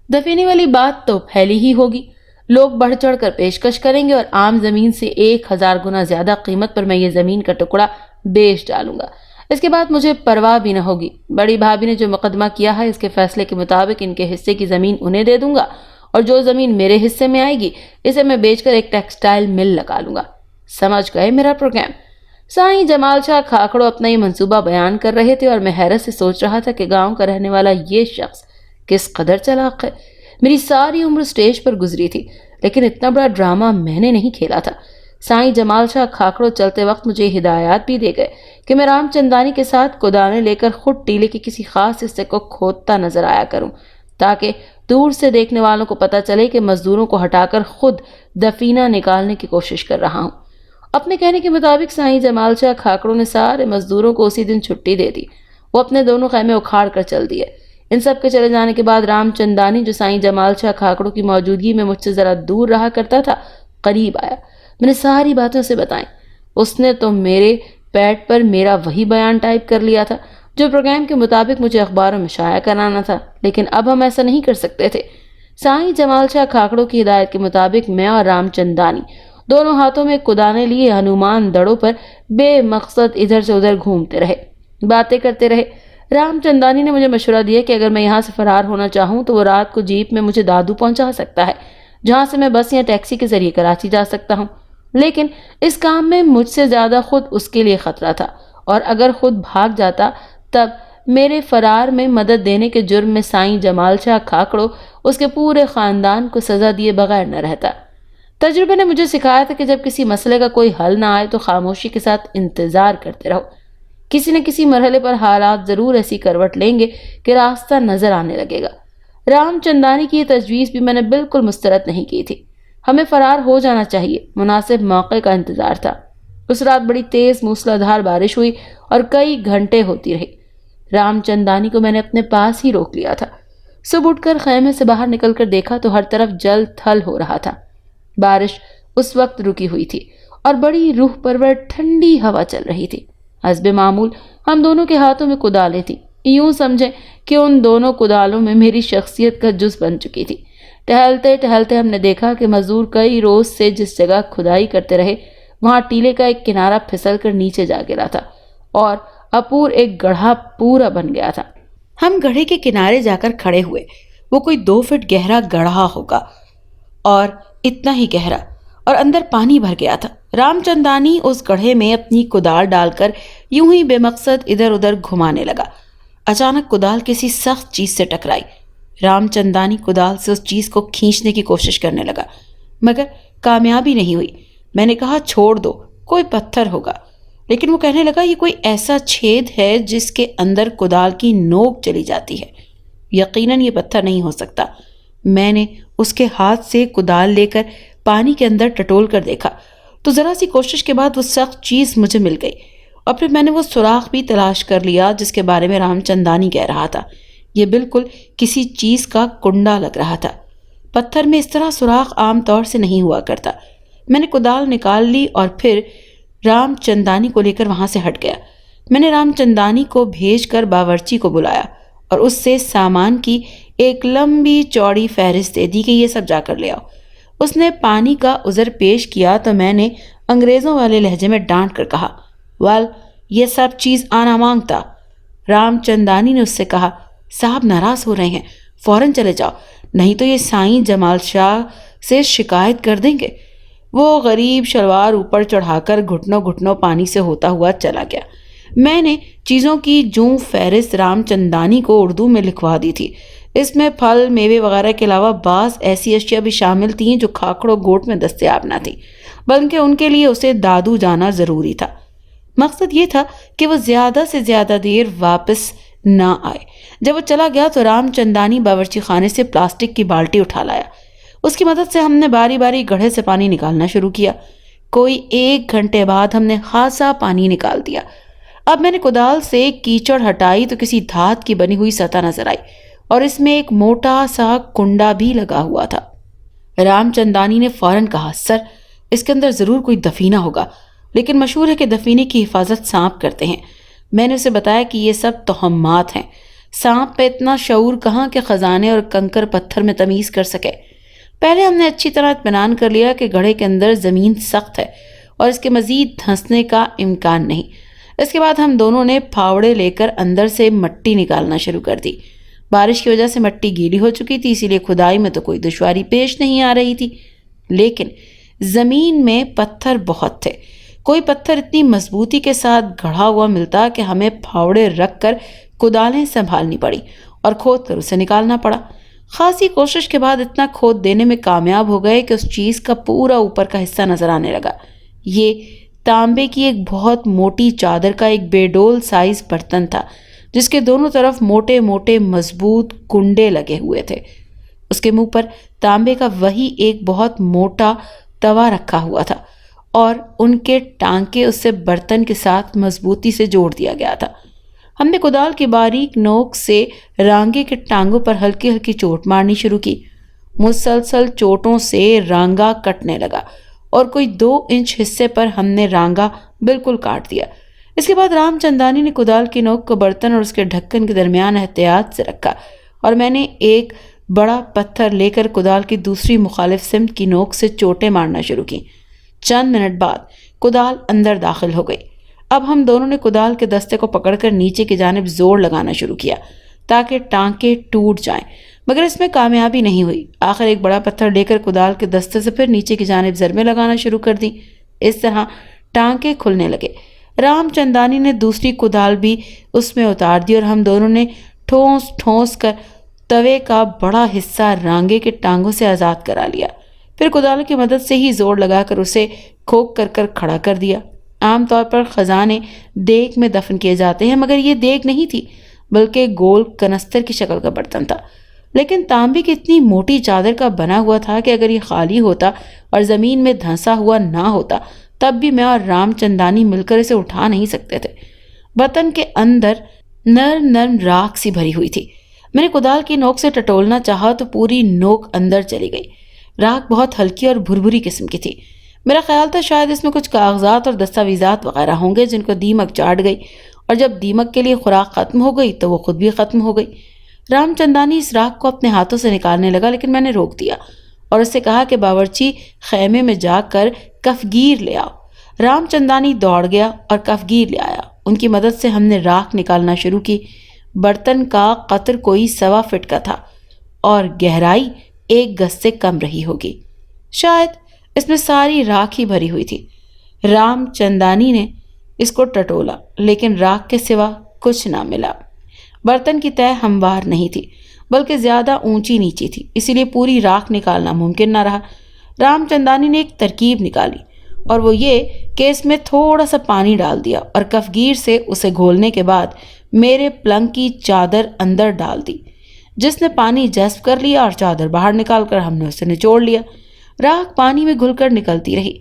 دفینے والی بات تو پھیلی ہی ہوگی، لوگ بڑھ چڑھ کر پیشکش کریں گے اور عام زمین سے 1000 گنا زیادہ قیمت پر میں یہ زمین کا ٹکڑا بیچ ڈالوں گا۔ اس کے بعد مجھے پرواہ بھی نہ ہوگی۔ بڑی بھابھی نے جو مقدمہ کیا ہے اس کے فیصلے کے مطابق ان کے حصے کی زمین انہیں دے دوں گا، اور جو زمین میرے حصے میں آئے گی اسے میں بیچ کر ایک ٹیکسٹائل مل لگا لوں گا۔ سمجھ گئے میرا پروگرام؟ سائیں جمال شاہ کھاکڑو اپنا یہ منصوبہ بیان کر رہے تھے اور میں حیرت سے سوچ رہا تھا کہ گاؤں کا رہنے والا یہ شخص کس قدر چلاق ہے۔ میری ساری عمر سٹیج پر گزری تھی، لیکن اتنا بڑا ڈرامہ میں نے نہیں کھیلا تھا۔ سائیں جمال شاہ کھاکڑو چلتے وقت مجھے ہدایات بھی دے گئے کہ میں رام چندانی کے ساتھ کدالیں لے کر خود ٹیلے کے کسی خاص حصے کو کھودتا نظر آیا کروں، تاکہ دور سے دیکھنے والوں کو پتہ چلے کہ مزدوروں کو ہٹا کر خود دفینہ نکالنے کی کوشش کر رہا ہوں۔ اپنے کہنے کے مطابق سائیں جمال شاہ کھاکڑوں نے سارے مزدوروں کو اسی دن چھٹی دے دی۔ وہ اپنے دونوں خیمے اکھاڑ کر چل دیے۔ ان سب کے چلے جانے کے بعد رام چندانی، جو سائیں جمال شاہ کھاکڑوں کی موجودگی میں مجھ سے ذرا دور رہا کرتا تھا، قریب آیا۔ میں نے ساری باتیں اسے بتائیں۔ اس نے تو میرے پیڈ پر میرا وہی بیان ٹائپ کر لیا تھا جو پروگرام کے مطابق مجھے اخباروں میں شائع کرانا تھا، لیکن اب ہم ایسا نہیں کر سکتے تھے۔ سائیں جمال شاہ کھاکڑوں کی ہدایت کے مطابق میں اور رام چندانی دونوں ہاتھوں میں کدانے لیے ہنومان دڑوں پر بے مقصد ادھر سے ادھر گھومتے رہے، باتیں کرتے رہے۔ رام چندانی نے مجھے مشورہ دیا کہ اگر میں یہاں سے فرار ہونا چاہوں تو وہ رات کو جیپ میں مجھے دادو پہنچا سکتا ہے، جہاں سے میں بس یا ٹیکسی کے ذریعے کراچی جا سکتا ہوں۔ لیکن اس کام میں مجھ سے زیادہ خود اس کے لیے خطرہ تھا، اور اگر خود بھاگ جاتا تب میرے فرار میں مدد دینے کے جرم میں سائیں جمال شاہ کھاکڑو اس کے پورے خاندان کو سزا دیے بغیر نہ رہتا۔ تجربے نے مجھے سکھایا تھا کہ جب کسی مسئلے کا کوئی حل نہ آئے تو خاموشی کے ساتھ انتظار کرتے رہو۔ کسی نہ کسی مرحلے پر حالات ضرور ایسی کروٹ لیں گے کہ راستہ نظر آنے لگے گا۔ رام چندانی کی یہ تجویز بھی میں نے بالکل مسترد نہیں کی تھی۔ ہمیں فرار ہو جانا چاہیے، مناسب موقع کا انتظار تھا۔ اس رات بڑی تیز موسلادھار بارش ہوئی اور کئی گھنٹے ہوتی رہی۔ رام چندانی کو میں نے اپنے پاس ہی روک لیا تھا۔ صبح اٹھ کر خیمے سے باہر نکل کر دیکھا تو ہر طرف جل تھل ہو رہا تھا۔ بارش اس وقت رکی ہوئی تھی اور بڑی روح پرور ٹھنڈی ہوا چل رہی تھی۔ حسب معمول ہم دونوں کے ہاتھوں میں کدالیں تھیں۔ یوں سمجھیں کہ ان دونوں کدالوں میں میری شخصیت کا جز بن چکی تھی۔ ٹہلتے ٹہلتے ہم نے دیکھا کہ مزدور کئی روز سے جس جگہ کھدائی کرتے رہے وہاں ٹیلے کا ایک کنارہ پھسل کر نیچے جا گرا تھا اور اپور ایک گڑھا پورا بن گیا تھا۔ ہم گڑھے کے کنارے جا کر کھڑے ہوئے۔ وہ کوئی 2 فٹ گہرا گڑھا ہوگا اور اتنا ہی گہرا، اور اندر پانی بھر گیا تھا۔ رام چندانی اس گڑھے میں اپنی کدال ڈال کر یوں ہی بے مقصد ادھر ادھر گھمانے لگا۔ اچانک کدال کسی سخت چیز سے ٹکرائی۔ رام چندانی کدال سے اس چیز کو کھینچنے کی کوشش کرنے لگا، مگر کامیابی نہیں ہوئی۔ میں نے کہا چھوڑ دو، کوئی پتھر ہوگا، لیکن وہ کہنے لگا یہ کوئی ایسا چھید ہے جس کے اندر کدال کی نوک چلی جاتی ہے، یقیناً یہ پتھر نہیں ہو سکتا۔ میں نے اس کے ہاتھ سے کدال لے کر پانی کے اندر ٹٹول کر دیکھا تو ذرا سی کوشش کے بعد وہ سخت چیز مجھے مل گئی، اور پھر میں نے وہ سوراخ بھی تلاش کر لیا جس کے بارے میں رام چندانی کہہ رہا تھا۔ یہ بالکل کسی چیز کا کنڈا لگ رہا تھا۔ پتھر میں اس طرح سوراخ عام طور سے نہیں ہوا کرتا۔ میں نے کدال نکال لی اور پھر رام چندانی کو لے کر وہاں سے ہٹ گیا۔ میں نے رام چندانی کو بھیج کر باورچی کو بلایا اور اس سے سامان کی ایک لمبی چوڑی فہرست دے دی کہ یہ سب جا کر لے آؤ۔ اس نے پانی کا عذر پیش کیا تو میں نے انگریزوں والے لہجے میں ڈانٹ کر کہا، وال یہ سب چیز آنا مانگتا۔ رام چندانی نے اس سے کہا، صاحب ناراض ہو رہے ہیں، فوراً چلے جاؤ، نہیں تو یہ سائیں جمال شاہ سے شکایت کر دیں گے۔ وہ غریب شلوار اوپر چڑھا کر گھٹنوں گھٹنوں پانی سے ہوتا ہوا چلا گیا۔ میں نے چیزوں کی جوں فہرست رام چندانی کو اردو میں لکھوا دی تھی۔ اس میں پھل میوے وغیرہ کے علاوہ بعض ایسی اشیاء بھی شامل تھیں جو کھاکڑ و گوٹ میں دستیاب نہ تھیں، بلکہ ان کے لیے اسے دادو جانا ضروری تھا۔ مقصد یہ تھا کہ وہ زیادہ سے زیادہ دیر واپس نہ آئے۔ جب وہ چلا گیا تو رام چندانی باورچی خانے سے پلاسٹک کی بالٹی اٹھا لایا۔ اس کی مدد سے ہم نے باری باری گڑھے سے پانی نکالنا شروع کیا۔ کوئی 1 گھنٹے بعد ہم نے خاصا پانی نکال دیا۔ اب میں نے کدال سے کیچڑ ہٹائی تو کسی دھات کی بنی ہوئی سطح نظر آئی اور اس میں ایک موٹا سا کنڈا بھی لگا ہوا تھا۔ رام چندانی نے فوراً کہا، سر اس کے اندر ضرور کوئی دفینہ ہوگا، لیکن مشہور ہے کہ دفینے کی حفاظت سانپ کرتے ہیں۔ میں نے اسے بتایا کہ یہ سب توہمات ہیں، سانپ پہ اتنا شعور کہاں کہ خزانے اور کنکر پتھر میں تمیز کر سکے۔ پہلے ہم نے اچھی طرح اطمینان کر لیا کہ گڑھے کے اندر زمین سخت ہے اور اس کے مزید دھنسنے کا امکان نہیں۔ اس کے بعد ہم دونوں نے پھاوڑے لے کر اندر سے مٹی نکالنا شروع کر دی۔ بارش کی وجہ سے مٹی گیلی ہو چکی تھی، اسی لیے کھدائی میں تو کوئی دشواری پیش نہیں آ رہی تھی، لیکن زمین میں پتھر بہت تھے۔ کوئی پتھر اتنی مضبوطی کے ساتھ گڑھا ہوا ملتا کہ ہمیں پھاوڑے رکھ کر کدالیں سنبھالنی پڑی اور کھود کر اسے نکالنا پڑا۔ خاصی کوشش کے بعد اتنا کھود دینے میں کامیاب ہو گئے کہ اس چیز کا پورا اوپر کا حصہ نظر آنے لگا۔ یہ تانبے کی ایک بہت موٹی چادر کا ایک بے ڈول سائز برتن تھا، جس کے دونوں طرف موٹے موٹے مضبوط کنڈے لگے ہوئے تھے۔ اس کے منہ پر تانبے کا وہی ایک بہت موٹا توا رکھا ہوا تھا اور ان کے ٹانکے اس سے برتن کے ساتھ مضبوطی سے جوڑ دیا گیا تھا۔ ہم نے کدال کی باریک نوک سے رانگے کے ٹانگوں پر ہلکی ہلکی چوٹ مارنی شروع کی۔ مسلسل چوٹوں سے رانگا کٹنے لگا اور کوئی 2 انچ حصے پر ہم نے رانگا بالکل کاٹ دیا۔ اس کے بعد رام چندانی نے کدال کی نوک کو برتن اور اس کے ڈھکن کے درمیان احتیاط سے رکھا اور میں نے ایک بڑا پتھر لے کر کدال کی دوسری مخالف سمت کی نوک سے چوٹیں مارنا شروع کی۔ چند منٹ بعد کدال اندر داخل ہو گئی۔ اب ہم دونوں نے کدال کے دستے کو پکڑ کر نیچے کی جانب زور لگانا شروع کیا تاکہ ٹانکے ٹوٹ جائیں، مگر اس میں کامیابی نہیں ہوئی۔ آخر ایک بڑا پتھر لے کر کدال کے دستے سے پھر نیچے کی جانب ضربیں لگانا شروع کر دیں۔ اس طرح ٹانکے کھلنے لگے۔ رام چندانی نے دوسری کدال بھی اس میں اتار دی اور ہم دونوں نے ٹھونس ٹھونس کر توے کا بڑا حصہ رانگے کے ٹانگوں سے آزاد کرا لیا۔ پھر کدال کی مدد سے ہی زور لگا کر اسے کھوک کر کھڑا کر دیا۔ عام طور پر خزانے دیگ میں دفن کیے جاتے ہیں، مگر یہ دیگ نہیں تھی بلکہ گول کنستر کی شکل کا برتن تھا، لیکن تانبے کی اتنی موٹی چادر کا بنا ہوا تھا کہ اگر یہ خالی ہوتا اور زمین میں دھنسا ہوا نہ ہوتا تب بھی میں اور رام چندانی مل کر اسے اٹھا نہیں سکتے تھے۔ برتن کے اندر نرم نرم راکھ سی بھری ہوئی تھی۔ میں نے کدال کی نوک سے ٹٹولنا چاہا تو پوری نوک اندر چلی گئی۔ راکھ بہت ہلکی اور بھربھری قسم کی تھی۔ میرا خیال تھا شاید اس میں کچھ کاغذات اور دستاویزات وغیرہ ہوں گے جن کو دیمک چاٹ گئی، اور جب دیمک کے لیے خوراک ختم ہو گئی تو وہ خود بھی ختم ہو گئی۔ رام چندانی اس راکھ کو اپنے ہاتھوں سے نکالنے لگا، لیکن میں نے روک دیا اور اس سے کہا کہ باورچی خیمے میں جا کر کفگیر لے آؤ۔ رام چندانی دوڑ گیا اور کفگیر لے آیا۔ ان کی مدد سے ہم نے راکھ نکالنا شروع کی۔ برتن کا قطر کوئی 1.25 فٹ کا تھا اور گہرائی 1 گز سے کم رہی ہوگی۔ شاید اس میں ساری راکھ ہی بھری ہوئی تھی۔ رام چندانی نے اس کو ٹٹولا، لیکن راکھ کے سوا کچھ نہ ملا۔ برتن کی تہہ ہموار نہیں تھی بلکہ زیادہ اونچی نیچی تھی، اسی لیے پوری راکھ نکالنا ممکن نہ رہا۔ رام چندانی نے ایک ترکیب نکالی اور وہ یہ کہ اس میں تھوڑا سا پانی ڈال دیا اور کفگیر سے اسے گھولنے کے بعد میرے پلنگ کی چادر اندر ڈال دی، جس نے پانی جذب کر لیا اور چادر باہر نکال کر ہم نے اسے نچوڑ لیا۔ راکھ پانی میں گھل کر نکلتی رہی۔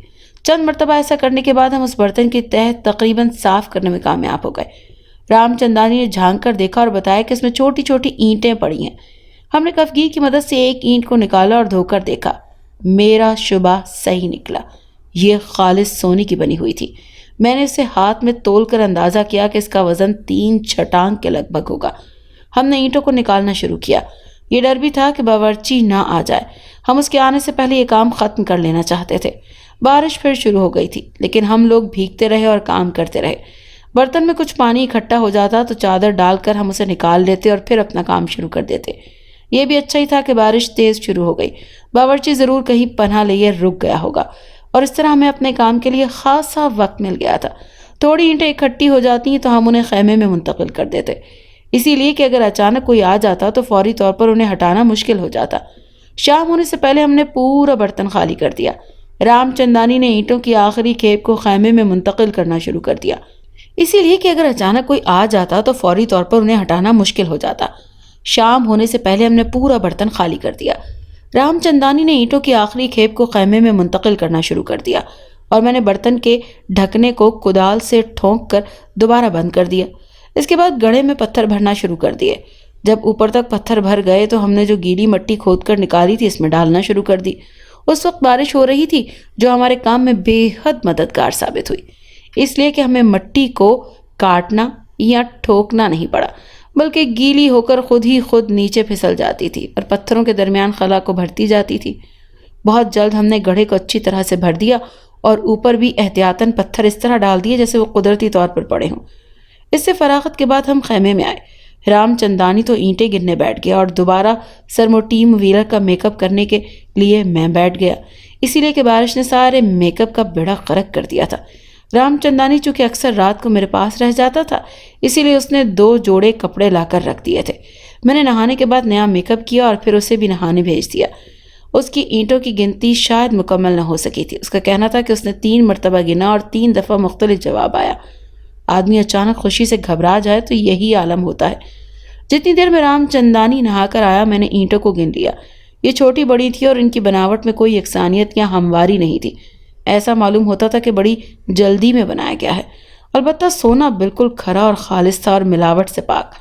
چند مرتبہ ایسا کرنے کے بعد ہم اس برتن کی تہہ تقریباً صاف کرنے میں کامیاب ہو گئے۔ رام چندانی نے جھانک کر دیکھا اور بتایا کہ اس میں چھوٹی چھوٹی اینٹیں پڑی ہیں۔ ہم نے کفگیر کی مدد سے ایک اینٹ کو نکالا اور دھو کر دیکھا۔ میرا شبہ صحیح نکلا، یہ خالص سونے کی بنی ہوئی تھی۔ میں نے اسے ہاتھ میں تول کر اندازہ کیا کہ اس کا وزن 3 چھٹانگ کے لگ بھگ ہوگا۔ ہم نے اینٹوں کو نکالنا شروع کیا۔ یہ ڈر بھی تھا کہ باورچی نہ آ جائے۔ ہم اس کے آنے سے پہلے یہ کام ختم کر لینا چاہتے تھے۔ بارش پھر شروع ہو گئی تھی، لیکن ہم لوگ بھیگتے رہے اور کام کرتے رہے۔ برتن میں کچھ پانی اکٹھا ہو جاتا تو چادر ڈال کر ہم اسے نکال لیتے اور پھر اپنا کام شروع کر دیتے۔ یہ بھی اچھا ہی تھا کہ بارش تیز شروع ہو گئی۔ باورچی ضرور کہیں پناہ لیے رک گیا ہوگا اور اس طرح ہمیں اپنے کام کے لیے خاصا وقت مل گیا تھا۔ تھوڑی اینٹیں اکٹھی ہو جاتی تو ہم انہیں خیمے میں منتقل کر دیتے، اسی لیے کہ اگر اچانک کوئی آ جاتا تو فوری طور پر انہیں ہٹانا مشکل ہو جاتا۔ شام ہونے سے پہلے ہم نے پورا برتن خالی کر دیا۔ رام چندانی نے اینٹوں کی آخری کھیپ کو خیمے میں منتقل کرنا شروع کر دیا، اسی لیے کہ اگر اچانک کوئی آ جاتا تو فوری طور پر انہیں ہٹانا مشکل ہو جاتا۔ شام ہونے سے پہلے ہم نے پورا برتن خالی کر دیا۔ رام چندانی نے اینٹوں کی آخری کھیپ کو خیمے میں منتقل کرنا شروع کر دیا اور میں نے برتن کے ڈھکنے کو کدال سے ٹھونک کر دوبارہ بند کر دیا۔ اس کے بعد گڑھے میں پتھر بھرنا شروع کر دیے۔ جب اوپر تک پتھر بھر گئے تو ہم نے جو گیلی مٹی کھود کر نکالی تھی اس میں ڈالنا شروع کر دی۔ اس وقت بارش ہو رہی تھی جو ہمارے کام میں بے حد مددگار ثابت ہوئی، اس لیے کہ ہمیں مٹی کو کاٹنا یا ٹھوکنا نہیں پڑا، بلکہ گیلی ہو کر خود ہی خود نیچے پھسل جاتی تھی اور پتھروں کے درمیان خلا کو بھرتی جاتی تھی۔ بہت جلد ہم نے گڑھے کو اچھی طرح سے بھر دیا اور اوپر بھی احتیاطاً پتھر اس طرح ڈال دیے جیسے وہ قدرتی طور پر پڑے ہوں۔ اس سے فراغت کے بعد ہم خیمے میں آئے۔ رام چندانی تو اینٹیں گرنے بیٹھ گیا اور دوبارہ سرموٹیم ویلر کا میک اپ کرنے کے لیے میں بیٹھ گیا، اسی لیے کہ بارش نے سارے میک اپ کا بیڑا غرق کر دیا تھا۔ رام چندانی چونکہ اکثر رات کو میرے پاس رہ جاتا تھا، اسی لیے اس نے 2 جوڑے کپڑے لا کر رکھ دیے تھے۔ میں نے نہانے کے بعد نیا میک اپ کیا اور پھر اسے بھی نہانے بھیج دیا۔ اس کی اینٹوں کی گنتی شاید مکمل نہ ہو سکی تھی۔ اس کا کہنا تھا کہ اس نے 3 مرتبہ گنا اور 3 دفعہ مختلف جواب آیا۔ آدمی اچانک خوشی سے گھبرا جائے تو یہی عالم ہوتا ہے۔ جتنی دیر میں رام چندانی نہا کر آیا میں نے اینٹوں کو گن لیا۔ یہ چھوٹی بڑی تھی اور ان کی بناوٹ میں کوئی یکسانیت یا ہمواری نہیں تھی۔ ایسا معلوم ہوتا تھا کہ بڑی جلدی میں بنایا گیا ہے۔ البتہ سونا بالکل کھرا اور خالص تھا اور ملاوٹ سے پاک۔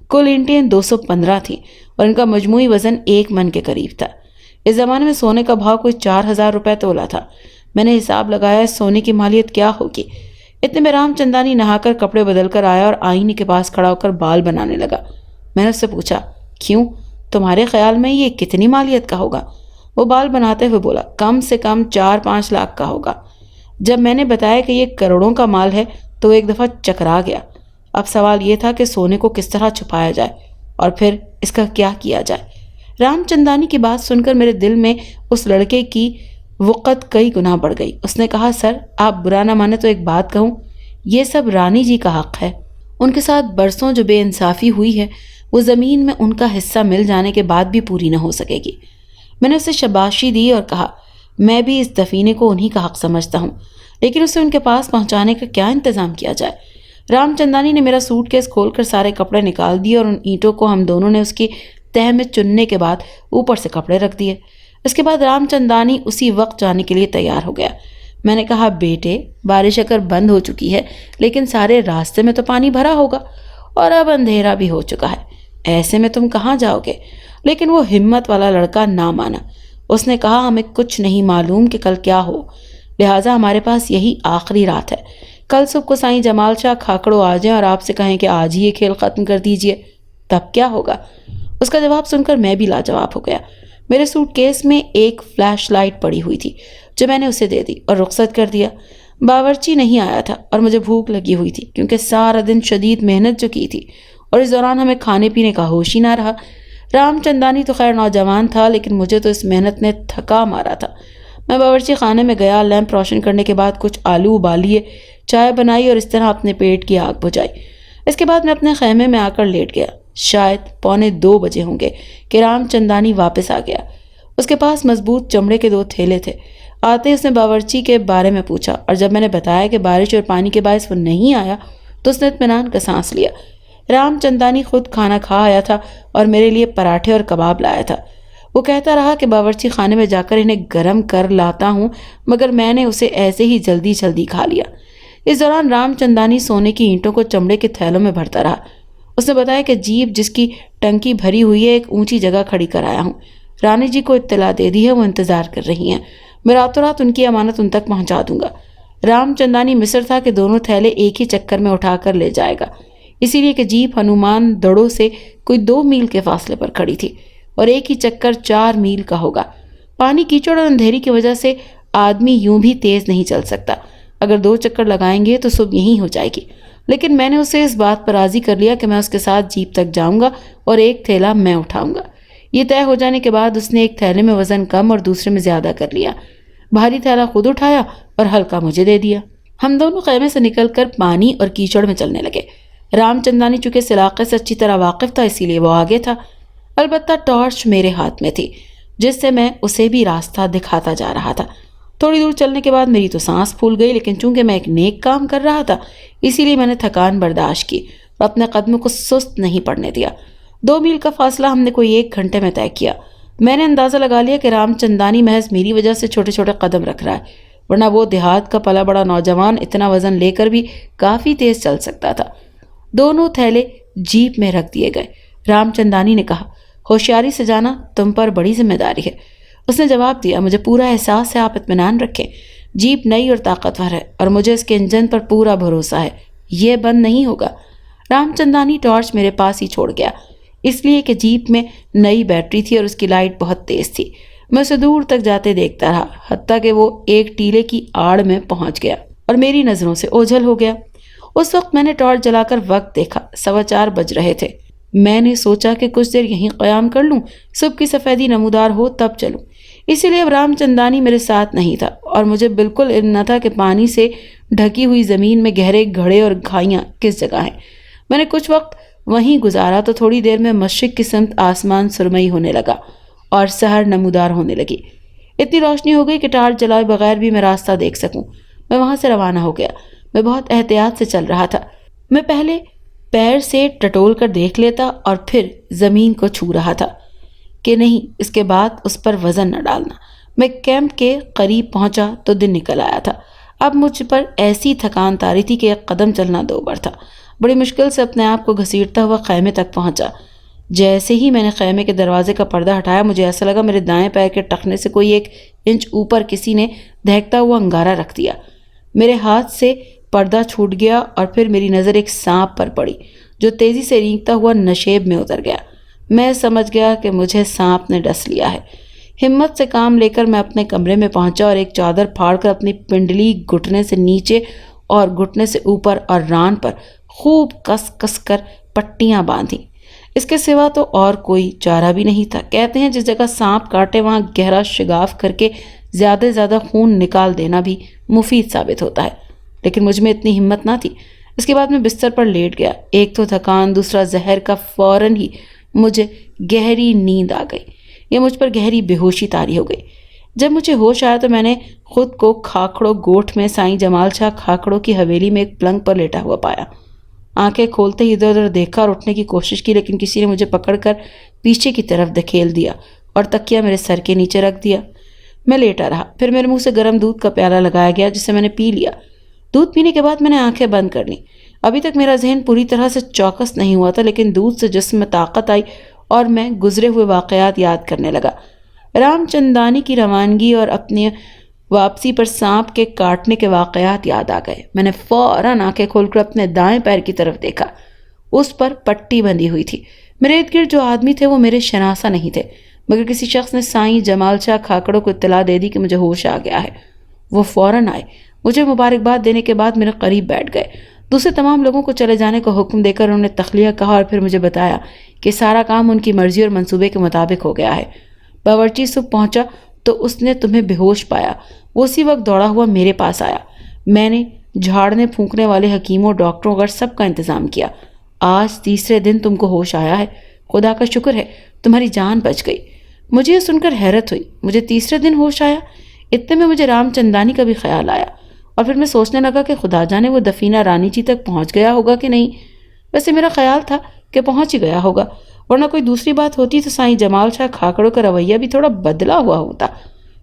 کل اینٹیں 215 تھیں اور ان کا مجموعی وزن 1 من کے قریب تھا۔ اس زمانے میں سونے کا بھاؤ کوئی 4000 روپے تولا تھا۔ میں نے حساب لگایا سونے کی مالیت کیا ہوگی۔ اتنے میں رام چندانی نہا کر کپڑے بدل کر آیا اور آئینے کے پاس کھڑا ہو کر بال بنانے لگا۔ میں نے اس سے پوچھا، کیوں، تمہارے خیال میں یہ کتنی مالیت کا ہوگا؟ وہ بال بناتے ہوئے بولا، کم سے کم 4-5 لاکھ کا ہوگا۔ جب میں نے بتایا کہ یہ کروڑوں کا مال ہے تو ایک دفعہ چکرا گیا۔ اب سوال یہ تھا کہ سونے کو کس طرح چھپایا جائے اور پھر اس کا کیا کیا جائے۔ رام چندانی کی بات سن کر میرے دل میں اس لڑکے کی وقت کئی گنا بڑھ گئی۔ اس نے کہا، سر آپ برا نہ مانے تو ایک بات کہوں، یہ سب رانی جی کا حق ہے۔ ان کے ساتھ برسوں جو بے انصافی ہوئی ہے وہ زمین میں ان کا حصہ مل جانے کے بعد بھی پوری نہ ہو سکے گی۔ میں نے اسے شاباشی دی اور کہا، میں بھی اس دفینے کو انہی کا حق سمجھتا ہوں، لیکن اسے ان کے پاس پہنچانے کا کیا انتظام کیا جائے؟ رام چندانی نے میرا سوٹ کیس کھول کر سارے کپڑے نکال دیے اور ان اینٹوں کو ہم دونوں نے اس کی تہ میں چننے کے بعد اوپر سے کپڑے رکھ دیے۔ اس کے بعد رام چندانی اسی وقت جانے کے لیے تیار ہو گیا۔ میں نے کہا، بیٹے بارش اگر بند ہو چکی ہے لیکن سارے راستے میں تو پانی بھرا ہوگا اور اب اندھیرا بھی ہو چکا ہے، ایسے میں تم کہاں جاؤ گے؟ لیکن وہ ہمت والا لڑکا نہ مانا۔ اس نے کہا، ہمیں کچھ نہیں معلوم کہ کل کیا ہو، لہٰذا ہمارے پاس یہی آخری رات ہے۔ کل صبح کو سائیں جمال شاہ کھاکڑوں آ جائیں اور آپ سے کہیں کہ آج ہی یہ کھیل ختم کر دیجئے، تب کیا ہوگا؟ اس کا جواب سن کر میں بھی لاجواب ہو گیا۔ میرے سوٹ کیس میں ایک فلیش لائٹ پڑی ہوئی تھی جو میں نے اسے دے دی اور رخصت کر دیا۔ باورچی نہیں آیا تھا اور مجھے بھوک لگی ہوئی تھی کیونکہ سارا دن شدید محنت جو کی تھی اور اس دوران ہمیں کھانے پینے کا ہوش ہی نہ رہا۔ رام چندانی تو خیر نوجوان تھا لیکن مجھے تو اس محنت نے تھکا مارا تھا۔ میں باورچی خانے میں گیا، لیمپ روشن کرنے کے بعد کچھ آلو ابالیے، چائے بنائی اور اس طرح اپنے پیٹ کی آگ بجھائی۔ اس کے بعد میں اپنے خیمے میں آ کر لیٹ گیا۔ شاید 1:45 بجے ہوں گے کہ رام چندانی واپس آ گیا۔ اس کے پاس مضبوط چمڑے کے 2 تھیلے تھے۔ آتے اس نے باورچی کے بارے میں پوچھا اور جب میں نے بتایا کہ بارش اور پانی کے باعث وہ نہیں آیا تو اس نے اطمینان کا سانس لیا۔ رام چندانی خود کھانا کھا آیا تھا اور میرے لیے پراٹھے اور کباب لایا تھا۔ وہ کہتا رہا کہ باورچی خانے میں جا کر انہیں گرم کر لاتا ہوں، مگر میں نے اسے ایسے ہی جلدی جلدی کھا لیا۔ اس دوران رام چندانی سونے کی اینٹوں کو چمڑے کے تھیلوں میں بھرتا رہا۔ اس نے بتایا کہ جیپ جس کی ٹنکی بھری ہوئی ہے ایک اونچی جگہ کھڑی کر آیا ہوں۔ رانی جی کو اطلاع دے دی ہے، وہ انتظار کر رہی ہیں۔ میں راتوں رات ان کی امانت ان تک پہنچا دوں گا۔ رام چندانی مصر تھا کہ دونوں تھیلے ایک ہی چکر میں اٹھا کر لے جائے گا، اسی لیے کہ جیپ ہنومان دڑوں سے کوئی 2 میل کے فاصلے پر کھڑی تھی اور ایک ہی چکر 4 میل کا ہوگا۔ پانی کیچڑ اور اندھیری کی وجہ سے آدمی یوں بھی تیز نہیں چل سکتا۔ اگر 2 چکر لگائیں گے تو صبح یہیں ہو جائے گی، لیکن میں نے اسے اس بات پر راضی کر لیا کہ میں اس کے ساتھ جیپ تک جاؤں گا اور ایک تھیلا میں اٹھاؤں گا۔ یہ طے ہو جانے کے بعد اس نے ایک تھیلے میں وزن کم اور دوسرے میں زیادہ کر لیا۔ بھاری تھیلا خود اٹھایا اور ہلکا مجھے دے دیا۔ ہم دونوں خیمے سے نکل کر پانی اور کیچڑ میں چلنے لگے۔ رام چندانی چونکہ اس علاقے سے اچھی طرح واقف تھا، اسی لیے وہ آگے تھا۔ البتہ ٹارچ میرے ہاتھ میں تھی، جس سے میں اسے بھی راستہ دکھاتا جا رہا تھا۔ تھوڑی دور چلنے کے بعد میری تو سانس پھول گئی، لیکن چونکہ میں ایک نیک کام کر رہا تھا، اسی لیے میں نے تھکان برداشت کی اور اپنے قدموں کو سست نہیں پڑنے دیا۔ 2 میل کا فاصلہ ہم نے کوئی 1 گھنٹے میں طے کیا۔ میں نے اندازہ لگا لیا کہ رام چندانی محض میری وجہ سے چھوٹے چھوٹے قدم رکھ رہا ہے، ورنہ وہ دیہات کا پلا بڑا نوجوان اتنا وزن لے کر بھی کافی تیز چل سکتا تھا۔ دونوں تھیلے جیپ میں رکھ دیے گئے۔ رام چندانی نے کہا، ہوشیاری سے جانا، تم پر بڑی ذمہ داری ہے۔ اس نے جواب دیا، مجھے پورا احساس ہے، آپ اطمینان رکھیں۔ جیپ نئی اور طاقتور ہے اور مجھے اس کے انجن پر پورا بھروسہ ہے، یہ بند نہیں ہوگا۔ رام چندانی ٹارچ میرے پاس ہی چھوڑ گیا، اس لیے کہ جیپ میں نئی بیٹری تھی اور اس کی لائٹ بہت تیز تھی۔ میں اسے دور تک جاتے دیکھتا رہا، حتیٰ کہ وہ ایک ٹیلے کی آڑ میں پہنچ گیا اور میری نظروں سے اوجھل ہو گیا۔ اس وقت میں نے ٹارچ جلا کر وقت دیکھا، 4:15 بج رہے تھے۔ میں نے سوچا کہ کچھ دیر یہیں قیام کر لوں، صبح کی سفیدی نمودار ہو تب چلوں۔ اسی لیے اب رام چندانی میرے ساتھ نہیں تھا اور مجھے بالکل علم نہ تھا کہ پانی سے ڈھکی ہوئی زمین میں گہرے گھڑے اور کھائیاں کس جگہ ہیں۔ میں نے کچھ وقت وہیں گزارا تو تھوڑی دیر میں مشرق کی سمت آسمان سرمئی ہونے لگا اور سحر نمودار ہونے لگی۔ اتنی روشنی ہو گئی کہ ٹارچ جلائے بغیر بھی میں راستہ دیکھ سکوں۔ میں وہاں سے روانہ ہو گیا۔ میں بہت احتیاط سے چل رہا تھا۔ میں پہلے پیر سے ٹٹول کر دیکھ لیتا اور پھر زمین کو چھو رہا تھا کہ نہیں، اس کے بعد اس پر وزن نہ ڈالنا۔ میں کیمپ کے قریب پہنچا تو دن نکل آیا تھا۔ اب مجھ پر ایسی تھکان طاری تھی کہ 1 قدم چلنا 2 بار تھا۔ بڑی مشکل سے اپنے آپ کو گھسیٹتا ہوا خیمے تک پہنچا۔ جیسے ہی میں نے خیمے کے دروازے کا پردہ ہٹایا، مجھے ایسا لگا میرے دائیں پیر کے ٹخنے سے کوئی 1 انچ اوپر کسی نے دہکتا ہوا انگارہ رکھ دیا۔ میرے ہاتھ سے پردہ چھوٹ گیا اور پھر میری نظر ایک سانپ پر پڑی جو تیزی سے رینگتا ہوا نشیب میں اتر گیا۔ میں سمجھ گیا کہ مجھے سانپ نے ڈس لیا ہے۔ ہمت سے کام لے کر میں اپنے کمرے میں پہنچا اور ایک چادر پھاڑ کر اپنی پنڈلی گھٹنے سے نیچے اور گھٹنے سے اوپر اور ران پر خوب کس کس کر پٹیاں باندھی۔ اس کے سوا تو اور کوئی چارہ بھی نہیں تھا۔ کہتے ہیں جس جگہ سانپ کاٹے وہاں گہرا شگاف کر کے زیادہ خون نکال دینا بھی مفید ثابت ہوتا ہے، لیکن مجھ میں اتنی ہمت نہ تھی۔ اس کے بعد میں بستر پر لیٹ گیا۔ ایک تو تھکان، دوسرا زہر کا فوراً ہی مجھے گہری نیند آ گئی یا مجھ پر گہری بے ہوشی طاری ہو گئی۔ جب مجھے ہوش آیا تو میں نے خود کو کھاکھڑو گوٹھ میں سائیں جمال شاہ کھاکڑوں کی حویلی میں ایک پلنگ پر لیٹا ہوا پایا۔ آنکھیں کھولتے ہی ادھر ادھر دیکھا اور اٹھنے کی کوشش کی، لیکن کسی نے مجھے پکڑ کر پیچھے کی طرف دھکیل دیا اور تکیہ میرے سر کے نیچے رکھ دیا۔ میں لیٹا رہا۔ پھر میرے منہ سے گرم دودھ کا پیالہ لگایا گیا جسے میں نے پی لیا۔ دودھ پینے کے بعد میں نے آنکھیں بند کر لیں۔ ابھی تک میرا ذہن پوری طرح سے چوکس نہیں ہوا تھا، لیکن دودھ سے جسم میں طاقت آئی اور میں گزرے ہوئے واقعات یاد کرنے لگا۔ رام چندانی کی روانگی اور اپنی واپسی پر سانپ کے کاٹنے کے واقعات یاد آ گئے۔ میں نے فوراً آنکھیں کھول کر اپنے دائیں پیر کی طرف دیکھا۔ اس پر پٹی بندھی ہوئی تھی۔ میرے ارد گرد جو آدمی تھے وہ میرے شناسا نہیں تھے، مگر کسی شخص نے سائیں جمال شاہ کھاکڑوں کو اطلاع دے دی کہ مجھے ہوش آ گیا ہے۔ وہ فوراً آئے، مجھے مبارکباد دینے کے بعد میرے قریب بیٹھ گئے۔ دوسرے تمام لوگوں کو چلے جانے کا حکم دے کر انہوں نے تخلیہ کہا اور پھر مجھے بتایا کہ سارا کام ان کی مرضی اور منصوبے کے مطابق ہو گیا ہے۔ باورچی صبح پہنچا تو اس نے تمہیں بے ہوش پایا۔ وہ اسی وقت دوڑا ہوا میرے پاس آیا۔ میں نے جھاڑنے پھونکنے والے حکیموں، ڈاکٹروں وغیرہ سب کا انتظام کیا۔ آج تیسرے دن تم کو ہوش آیا ہے، خدا کا شکر ہے تمہاری جان بچ گئی۔ مجھے یہ سن کر حیرت ہوئی، مجھے تیسرے دن ہوش آیا؟ اتنے میں مجھے رام چندانی کا بھی خیال آیا اور پھر میں سوچنے لگا کہ خدا جانے وہ دفینہ رانی جی تک پہنچ گیا ہوگا کہ نہیں۔ ویسے میرا خیال تھا کہ پہنچ ہی گیا ہوگا، ورنہ کوئی دوسری بات ہوتی تو سائیں جمال شاہ کھاکڑوں کا رویہ بھی تھوڑا بدلا ہوا ہوتا۔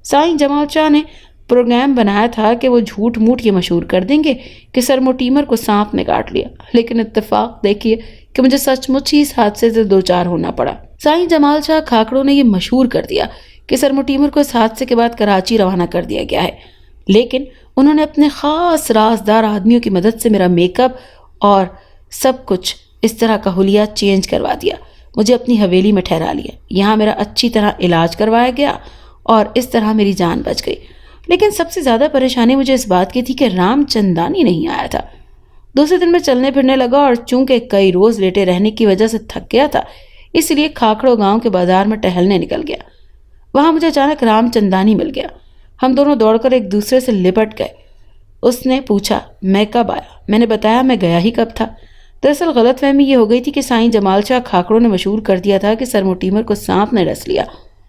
سائیں جمال شاہ نے پروگرام بنایا تھا کہ وہ جھوٹ موٹ یہ مشہور کر دیں گے کہ سر موٹیمر کو سانپ نے کاٹ لیا، لیکن اتفاق دیکھیے کہ مجھے سچ مچ ہی اس حادثے سے دوچار ہونا پڑا۔ سائیں جمال شاہ کھاکڑوں نے یہ مشہور کر دیا کہ سر موٹیمر کو اس حادثے کے بعد کراچی روانہ کر دیا گیا ہے، لیکن انہوں نے اپنے خاص رازدار آدمیوں کی مدد سے میرا میک اپ اور سب کچھ اس طرح کا حلیہ چینج کروا دیا، مجھے اپنی حویلی میں ٹھہرا لیا۔ یہاں میرا اچھی طرح علاج کروایا گیا اور اس طرح میری جان بچ گئی۔ لیکن سب سے زیادہ پریشانی مجھے اس بات کی تھی کہ رام چندانی نہیں آیا تھا۔ دوسرے دن میں چلنے پھرنے لگا اور چونکہ کئی روز لیٹے رہنے کی وجہ سے تھک گیا تھا، اس لیے کھاکڑوں گاؤں کے بازار میں ٹہلنے نکل گیا۔ وہاں مجھے اچانک رام چندانی مل گیا۔ ہم دونوں دوڑ کر ایک دوسرے سے لپٹ گئے۔ اس نے پوچھا میں کب آیا؟ میں نے بتایا میں گیا ہی کب تھا۔ دراصل غلط فہمی یہ ہو گئی تھی کہ سائیں جمال شاہ کھاکڑوں نے مشہور کر دیا تھا کہ سر موٹیمر کو سانپ نے ڈس لیا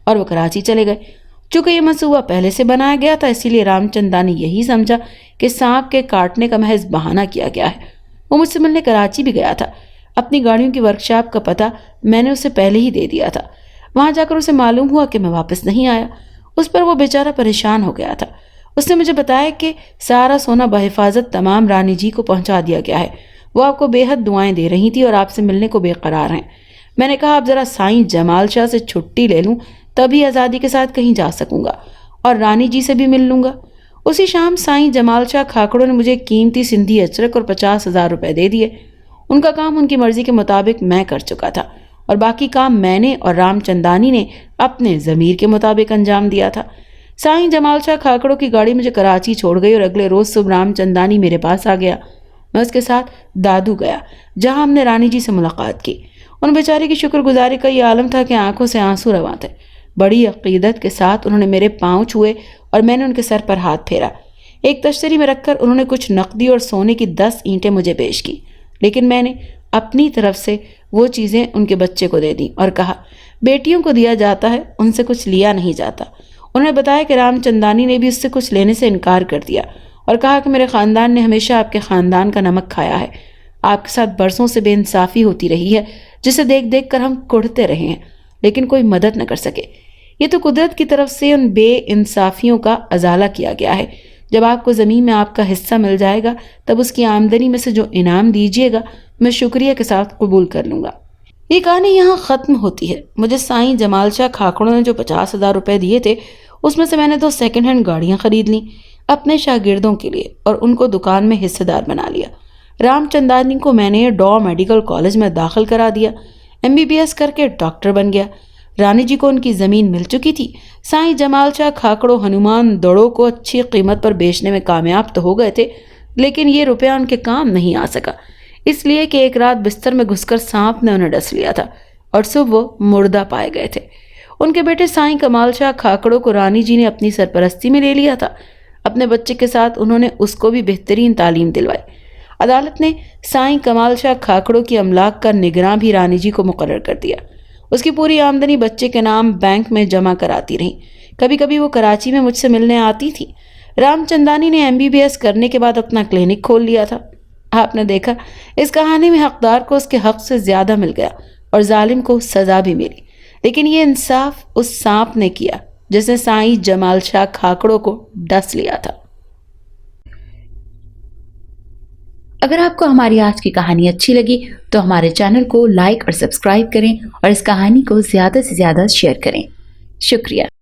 اور وہ کراچی چلے گئے۔ چونکہ یہ منصوبہ پہلے سے بنایا گیا تھا، اسی لیے رام چندانی یہی سمجھا کہ سانپ کے کاٹنے کا محض بہانہ کیا گیا ہے۔ وہ مجھ سے ملنے کراچی بھی گیا تھا۔ اپنی گاڑیوں کی ورکشاپ کا پتہ میں نے اسے پہلے ہی دے دیا تھا۔ وہاں جا کر اسے معلوم ہوا کہ میں واپس نہیں آیا۔ اس پر وہ بیچارہ پریشان ہو گیا تھا۔ اس نے مجھے بتایا کہ سارا سونا بحفاظت تمام رانی جی کو پہنچا دیا گیا ہے۔ وہ آپ کو بے حد دعائیں دے رہی تھی اور آپ سے ملنے کو بے قرار ہیں۔ میں نے کہا اب ذرا سائیں جمال شاہ سے چھٹی لے لوں تبھی آزادی کے ساتھ کہیں جا سکوں گا اور رانی جی سے بھی مل لوں گا۔ اسی شام سائیں جمال شاہ کھاکڑوں نے مجھے قیمتی سندھی اچرک اور 50,000 روپے دے دیے۔ ان کا کام ان کی مرضی کے مطابق میں کر چکا تھا اور باقی کام میں نے اور رام چندانی نے اپنے ضمیر کے مطابق انجام دیا تھا۔ سائیں جمال شاہ کھاکڑوں کی گاڑی مجھے کراچی چھوڑ گئی اور اگلے روز صبح رام چندانی میرے پاس آ گیا۔ میں اس کے ساتھ دادو گیا جہاں ہم نے رانی جی سے ملاقات کی۔ ان بیچارے کی شکر گزاری کا یہ عالم تھا کہ آنکھوں سے آنسو رواں تھے۔ بڑی عقیدت کے ساتھ انہوں نے میرے پاؤں چھوئے اور میں نے ان کے سر پر ہاتھ پھیرا۔ ایک تشتری میں رکھ کر انہوں نے کچھ نقدی اور سونے کی 10 اینٹیں مجھے پیش کی، لیکن میں نے اپنی طرف سے وہ چیزیں ان کے بچے کو دے دیں اور کہا بیٹیوں کو دیا جاتا ہے، ان سے کچھ لیا نہیں جاتا۔ انہوں نے بتایا کہ رام چندانی نے بھی اس سے کچھ لینے سے انکار کر دیا اور کہا کہ میرے خاندان نے ہمیشہ آپ کے خاندان کا نمک کھایا ہے، آپ کے ساتھ برسوں سے بے انصافی ہوتی رہی ہے جسے دیکھ دیکھ کر ہم کڑھتے رہے ہیں لیکن کوئی مدد نہ کر سکے۔ یہ تو قدرت کی طرف سے ان بے انصافیوں کا ازالہ کیا گیا ہے۔ جب آپ کو زمین میں آپ کا حصہ مل جائے گا تب اس کی آمدنی میں سے جو انعام دیجیے گا میں شکریہ کے ساتھ قبول کر لوں گا۔ یہ کہانی یہاں ختم ہوتی ہے۔ مجھے سائیں جمال شاہ کھاکڑوں نے جو 50,000 روپے دیے تھے اس میں سے میں نے 2 سیکنڈ ہینڈ گاڑیاں خرید لیں اپنے شاگردوں کے لیے اور ان کو دکان میں حصے دار بنا لیا۔ رام چندانی کو میں نے ڈا میڈیکل کالج میں داخل کرا دیا، MBBS کر کے ڈاکٹر بن گیا۔ رانی جی کو ان کی زمین مل چکی تھی۔ سائیں جمال شاہ کھاکڑوں ہنومان دڑوں کو اچھی قیمت پر بیچنے میں کامیاب تو ہو گئے تھے لیکن یہ روپیہ ان کے کام نہیں آ سکا، اس لیے کہ ایک رات بستر میں گھس کر سانپ نے انہیں ڈس لیا تھا اور صبح وہ مردہ پائے گئے تھے۔ ان کے بیٹے سائیں کمال شاہ کھاکڑوں کو رانی جی نے اپنی سرپرستی میں لے لیا تھا۔ اپنے بچے کے ساتھ انہوں نے اس کو بھی بہترین تعلیم دلوائی۔ عدالت نے سائیں کمال شاہ کھاکڑوں کی املاک کا نگراں بھی رانی جی کو مقرر کر دیا۔ اس کی پوری آمدنی بچے کے نام بینک میں جمع کراتی رہیں۔ کبھی کبھی وہ کراچی میں مجھ سے ملنے آتی تھی۔ رام چندانی نے MBBS کرنے کے بعد اپنا کلینک کھول لیا تھا۔ آپ نے دیکھا اس کہانی میں حقدار کو اس کے حق سے زیادہ مل گیا اور ظالم کو سزا بھی ملی، لیکن یہ انصاف اس سانپ نے کیا جس نے سائیں جمال شاہ کھاکڑوں کو ڈس لیا تھا۔ اگر آپ کو ہماری آج کی کہانی اچھی لگی تو ہمارے چینل کو لائک اور سبسکرائب کریں اور اس کہانی کو زیادہ سے زیادہ شیئر کریں۔ شکریہ۔